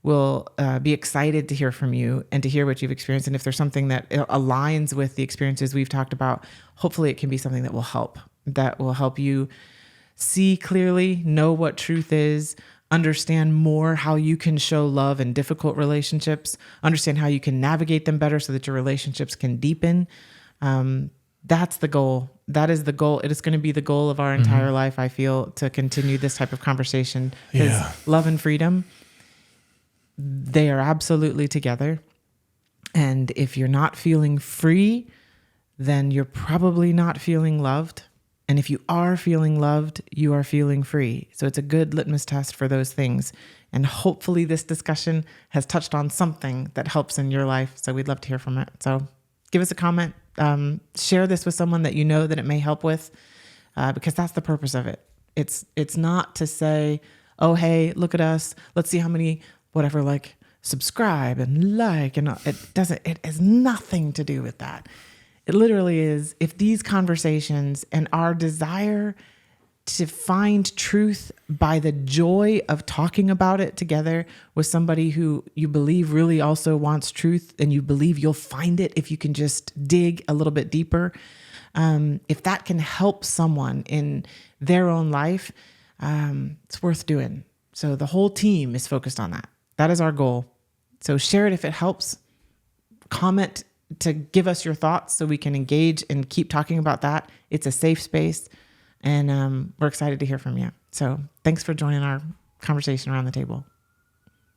will be excited to hear from you and to hear what you've experienced. And if there's something that aligns with the experiences we've talked about, hopefully it can be something that will help you see clearly, know what truth is, understand more how you can show love in difficult relationships, understand how you can navigate them better so that your relationships can deepen. That's the goal. That is the goal. It is going to be the goal of our entire life, I feel, to continue this type of conversation. Because love and freedom, they are absolutely together. And if you're not feeling free, then you're probably not feeling loved. And if you are feeling loved, you are feeling free. So it's a good litmus test for those things. And hopefully this discussion has touched on something that helps in your life. So we'd love to hear from it. So give us a comment. Share this with someone that you know that it may help with, because that's the purpose of it. It's not to say, oh, hey, look at us. Let's see how many, whatever, like subscribe and like, and it has nothing to do with that. It literally is, if these conversations and our desire to find truth by the joy of talking about it together with somebody who you believe really also wants truth, and you believe you'll find it if you can just dig a little bit deeper. If that can help someone in their own life, it's worth doing. So the whole team is focused on that. That is our goal. So share it if it helps. Comment to give us your thoughts so we can engage and keep talking about that. It's a safe space, and we're excited to hear from you. So thanks for joining our conversation around the table.